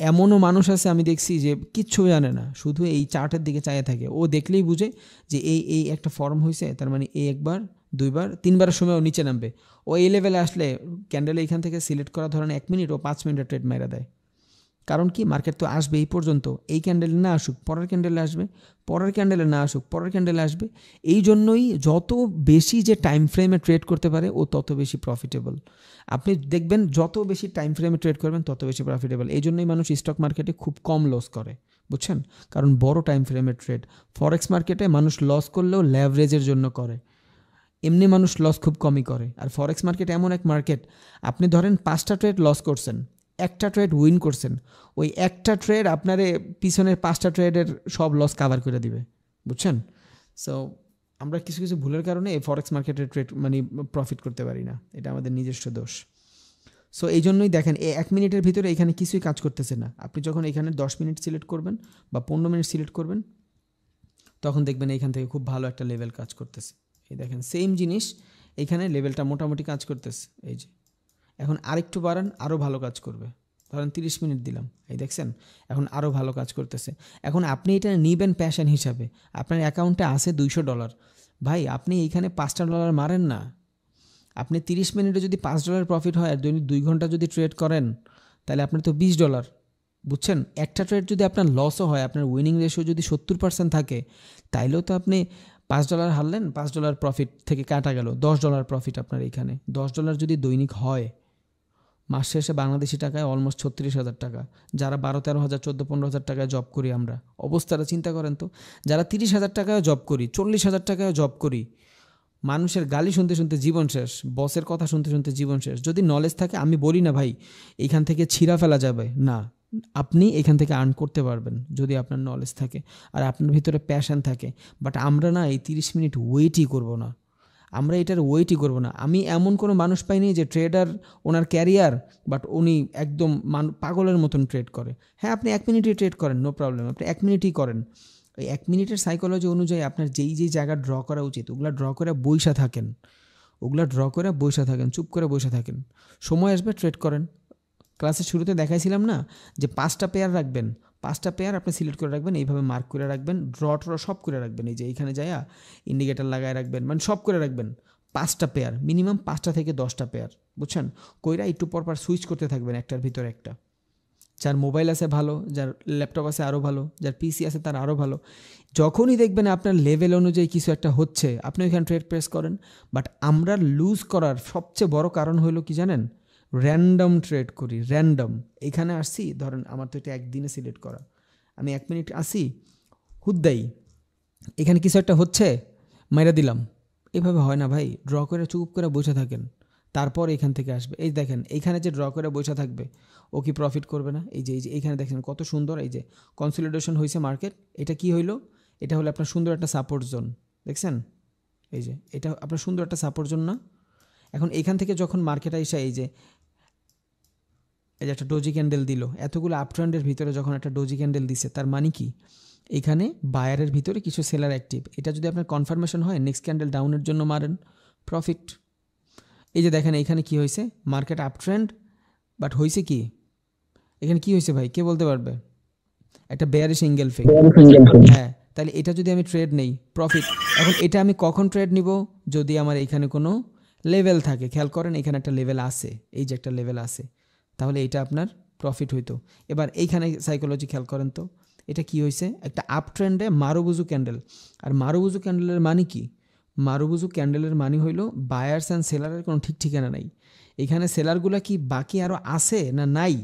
এমনও মানুষ আছে আমি দেখছি যে কিচ্ছু জানে না, শুধু এই চার্টের দিকে চাইয়ে থাকে। ও দেখলেই বুঝে যে এই একটা ফর্ম হয়েছে, তার মানে এই 1 বার 2 বার 3 বারের সময় ও নিচে নামবে। ও এই লেভেলে আসলে ক্যান্ডেল এইখান থেকে সিলেক্ট করা ধরেন 1 মিনিট, ও 5 মিনিটের ট্রেড মাইরা দেয়। কারণ কি, মার্কেট তো আসবে এই পর্যন্ত, এই ক্যান্ডেলে না আসুক পরের ক্যান্ডেলে আসবে, পরের ক্যান্ডেলে না আসুক পরের ক্যান্ডেলে আসবে। এই জন্যই যত বেশি যে টাইম ফ্রেমে ট্রেড করতে পারে ও তত বেশি প্রফিটেবল। আপনি দেখবেন যত বেশি টাইম ফ্রেমে ট্রেড করবেন তত বেশি প্রফিটেবল। এই জন্যই মানুষ স্টক মার্কেটে খুব কম লস করে, বুঝছেন? কারণ বড় টাইম ফ্রেমের ট্রেড। ফরেক্স মার্কেটে মানুষ লস করলেও ল্যাভারেজের জন্য করে, এমনি মানুষ লস খুব কমই করে। আর ফরেক্স মার্কেট এমন এক মার্কেট, আপনি ধরেন 5টা ট্রেড লস করছেন, একটা ট্রেড উইন করছেন, ওই একটা ট্রেড আপনারে পিছনের 5টা ট্রেডের সব লস কাভার করে দিবে, বুঝছেন? সো আমরা কিছু কিছু ভুলের কারণে এই ফরেক্স মার্কেটের ট্রেড মানে প্রফিট করতে পারি না, এটা আমাদের নিজস্ব দোষ। সো এই জন্যই দেখেন 1 মিনিটের ভিতরে এখানে কিছুই কাজ করতেছে না। আপনি যখন এখানে 10 মিনিট সিলেক্ট করবেন বা 15 মিনিট সিলেক্ট করবেন, তখন দেখবেন এইখান থেকে খুব ভালো একটা লেভেল কাজ করতেছে। এই দেখেন সেম জিনিস, এইখানে লেভেলটা মোটামুটি কাজ করতেছে। এই যে এখন আরেকটু বাড়ান, আরও ভালো কাজ করবে। ধরেন 30 মিনিট দিলাম, এই দেখছেন এখন আরও ভালো কাজ করতেছে। এখন আপনি এটা নিবেন প্যাশন হিসাবে, আপনার অ্যাকাউন্টে আছে $200, ভাই আপনি এইখানে $5 মারেন না। আপনি 30 মিনিটে যদি $5 প্রফিট হয়, আর 2 ঘন্টা যদি ট্রেড করেন, তাহলে আপনার তো $20, বুঝছেন? একটা ট্রেড যদি আপনার লসও হয়, আপনার উইনিং রেশিও যদি 70% থাকে, তাইলেও তো আপনি $5 হারলেন, $5 প্রফিট থেকে কাটা গেল, $10 প্রফিট আপনার এইখানে। $10 যদি দৈনিক হয়, মাস শেষে বাংলাদেশি টাকায় অলমোস্ট 36,000 টাকা। যারা 12-13 হাজার 14-15 হাজার টাকায় জব করি আমরা, অবস্থাটা চিন্তা করেন তো। যারা 30,000 টাকায় জব করি, 40,000 টাকায় জব করি, মানুষের গালি শুনতে শুনতে জীবন শেষ, বসের কথা শুনতে শুনতে জীবন শেষ। যদি নলেজ থাকে, আমি বলি না ভাই এইখান থেকে ছিঁড়া ফেলা যাবে না, আপনি এখান থেকে আর্ন করতে পারবেন যদি আপনার নলেজ থাকে আর আপনার ভিতরে প্যাশন থাকে। বাট আমরা না এই 30 মিনিট ওয়েটই করব না, আমরা এটার ওয়েটই করব না। আমি এমন কোনো মানুষ পাইনি যে ট্রেডার ওনার ক্যারিয়ার, বাট উনি একদম পাগলের মতন ট্রেড করে। হ্যাঁ, আপনি 1 মিনিটই ট্রেড করেন, নো প্রবলেম, আপনি 1 মিনিটই করেন। ওই 1 মিনিটের সাইকোলজি অনুযায়ী আপনার যেই জায়গা ড্র করা উচিত, ওগুলা ড্র করে বইসা থাকেন, চুপ করে বসে থাকেন। সময় আসবে ট্রেড করেন। ক্লাসের শুরুতে দেখাইছিলাম না যে 5টা পেয়ার রাখবেন, 5টা পেয়ার আপনি সিলেক্ট করে রাখবেন, এইভাবে মার্ক করে রাখবেন, ড্র সব করে রাখবেন। এই যে এইখানে যাইয়া ইন্ডিকেটার লাগায় রাখবেন, মানে সব করে রাখবেন। 5টা পেয়ার, মিনিমাম 5টা থেকে 10টা পেয়ার, বুঝছেন? কইরা একটু পর সুইচ করতে থাকবেন একটার ভিতরে একটা। যার মোবাইল আছে ভালো, যার ল্যাপটপ আছে আরও ভালো, যার পিসি আছে তার আরও ভালো। যখনই দেখবেন আপনার লেভেল অনুযায়ী কিছু একটা হচ্ছে, আপনি ওইখানে ট্রেড প্রেস করেন। বাট আমরা লুজ করার সবচেয়ে বড় কারণ হলো কি জানেন? র্যান্ডম ট্রেড করি, র্যান্ডম। এখানে আসছি, ধরেন আমার তো এটা একদিনে সিলেক্ট করা, আমি 1 মিনিট আসি, হুদ্দাই এখানে কিছু একটা হচ্ছে, মেরে দিলাম। এভাবে হয় না ভাই, ড্র করে চুপ করে বসে থাকেন, তারপর এখান থেকে আসবে। এই দেখেন এইখানে যে ড্র করে বসে থাকবে, ও কি প্রফিট করবে না? এই যে এইখানে দেখেন কত সুন্দর, এই যে কনসলিডেশন হয়েছে মার্কেট। এটা কি হইলো? এটা হলো আপনার সুন্দর একটা সাপোর্ট জোন, দেখছেন? এই যে এটা আপনার সুন্দর একটা সাপোর্ট জোন না? এখন এখান থেকে যখন মার্কেট আইসা এই যে একটা ডোজি ক্যান্ডেল দিল, এতগুলো আপট্রেন্ডের ভিতরে যখন একটা ডোজি ক্যান্ডেল দিছে, তার মানে কি? এখানে বায়ারের ভিতরে কিছু সেলার অ্যাক্টিভ। এটা যদি আপনার কনফার্মেশন হয়, নেক্সট ক্যান্ডেল ডাউনের জন্য মারেন, প্রফিট। এই যে দেখেন এইখানে কি হয়েছে, মার্কেট আপট্রেন্ড, বাট হয়েছে কি এখানে? কি হয়েছে ভাই, কে বলতে পারবে? একটা বেয়ারিশ এঙ্গেল ফিক। হ্যাঁ, তাহলে এটা যদি আমি ট্রেড নেই, প্রফিট। এখন এটা আমি কখন ট্রেড নিব? যদি আমার এখানে কোনো লেভেল থাকে। খেয়াল করেন এখানে একটা লেভেল আছে, এই যে একটা লেভেল আছে, তাহলে এটা আপনার প্রফিট হইতো। এবার এইখানে সাইকোলজি খেয়াল করেন তো, এটা কি হয়েছে? একটা আপ ট্রেন্ডে মারুবুজু ক্যান্ডেল। আর মারুবুজু ক্যান্ডেলের মানে কি? মারুবুজু ক্যান্ডেলের মানে হইলো বায়ার্স অ্যান্ড সেলারের কোনো ঠিক ঠিকানা নাই। এখানে সেলারগুলো কি বাকি আরও আছে না নাই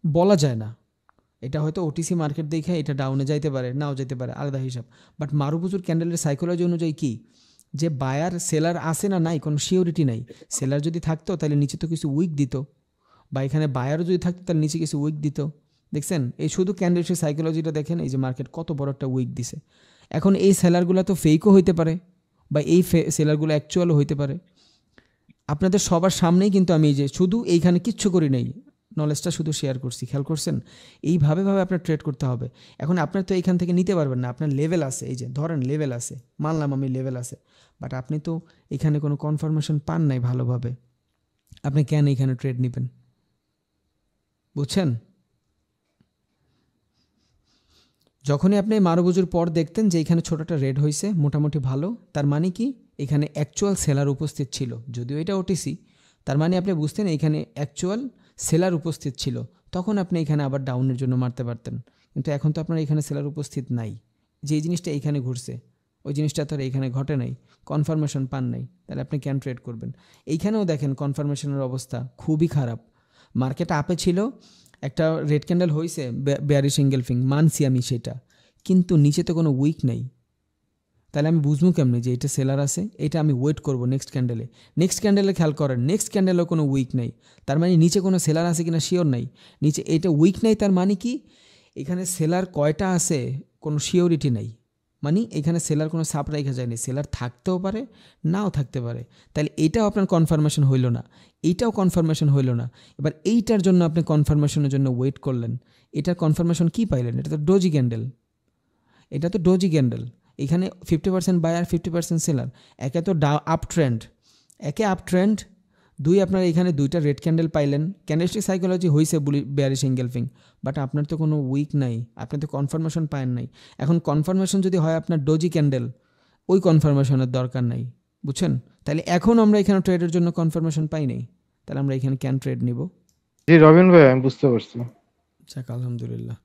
বলা যায় না। এটা হয়তো ওটিসি মার্কেট দেখে এটা ডাউনে যাইতে পারে, নাও যেতে পারে, আলাদা হিসাব। বাট মারুবুজুর ক্যান্ডেলের সাইকোলজি অনুযায়ী কি, যে বায়ার সেলার আছে না নাই কোনো সিওরিটি নাই। সেলার যদি থাকতো তাহলে নিচে তো কিছু উইক দিত, বা এখানে বায়ারও যদি থাকতো তাহলে নিচে কিছু উইক দিত। দেখছেন? এই শুধু ক্যান্ডেলের সাইকোলজিটা দেখেন, এই যে মার্কেট কত বড় একটা উইক দিছে। এখন এই সেলারগুলো তো ফেকও হইতে পারে, বা এই সেলারগুলো অ্যাকচুয়ালও হইতে পারে। আপনাদের সবার সামনেই কিন্তু আমি এই যে শুধু এইখানে কিচ্ছু করি নাই, নলেজটা শুধু শেয়ার করছি। খেয়াল করছেন? এইভাবে আপনার ট্রেড করতে হবে। এখন আপনার তো এইখান থেকে নিতে পারবেন না, আপনার লেভেল আছে, এই যে ধরেন লেভেল আছে, মানলাম আমি লেভেল আছে, বাট আপনি তো এখানে কোনো কনফার্মেশন পান নাই ভালোভাবে, আপনি কেন এইখানে ট্রেড নেবেন? বুঝছেন? যখনই আপনি মারুবুজুর পর দেখতেন যে এখানে ছোটটা রেড হয়েছে মোটামুটি ভালো, তার মানে কি এখানে অ্যাকচুয়াল সেলার উপস্থিত ছিল। যদিও এটা ওটিসি, তার মানে আপনি বুঝতেন এখানে অ্যাকচুয়াল সেলার উপস্থিত ছিল, তখন আপনি এখানে আবার ডাউনের জন্য মারতে পারতেন। কিন্তু এখন তো আপনার এখানে সেলার উপস্থিত নাই। যে জিনিসটা এইখানে ঘুরছে ওই জিনিসটা তো আর এইখানে ঘটে নাই, কনফার্মেশন পান নাই, তাহলে আপনি কেন ট্রেড করবেন? এইখানেও দেখেন কনফার্মেশনের অবস্থা খুবই খারাপ। মার্কেট আপে ছিল, একটা রেড ক্যান্ডেল হয়েছে, বেয়ারিশ এঙ্গেলফিং, মানছি আমি সেটা, কিন্তু নিচে তো কোনো উইক নেই। তাহলে আমি বুঝবো কেমনি যে এটা সেলার আছে? এটা আমি ওয়েট করব নেক্সট ক্যান্ডেলে। নেক্সট ক্যান্ডেলে খেয়াল করেন, নেক্সট ক্যান্ডেলেও কোনো উইক নেই, তার মানে নিচে কোনো সেলার আছে কিনা শিওর নাই। নিচে এটা উইক নেই, তার মানে কি এখানে সেলার কয়টা আছে কোনো শিওরিটি নেই। মানে এখানে সেলার কোনো সাপ রেখা যায়নি, সেলার থাকতেও পারে নাও থাকতে পারে। তাহলে এইটাও আপনার কনফার্মেশন হইল না, এইটাও কনফার্মেশন হইল না। এবার এইটার জন্য আপনি কনফার্মেশনের জন্য ওয়েট করলেন, এটার কনফার্মেশন কি পাইলেন? এটা তো ডোজি ক্যান্ডেল, এটা তো ডোজি ক্যান্ডেল। এখানে 50% বায়ার 50% সেলার। একে তো আপ ট্রেন্ড, একে আপ ট্রেন্ড, দুই আপনার এখানে দুইটা রেড ক্যান্ডেল পাইলেন। ক্যান্ডেলস্টিক সাইকোলজি হয়েছে বেয়ারিশ এঙ্গেলফিং, বাট আপনার তো কোনো উইক নাই, আপনি তো কনফার্মেশন পায়েন নাই। এখন কনফার্মেশন যদি হয় আপনার ডোজি ক্যান্ডেল, ওই কনফার্মেশনের দরকার নাই, বুঝছেন? তাহলে এখন আমরা এখানে ট্রেডের জন্য কনফার্মেশন পাই নাই, তাহলে আমরা এখানে ক্যান ট্রেড নিব? জি রবিন ভাই, আমি বুঝতে পারছি। যাক আলহামদুলিল্লাহ।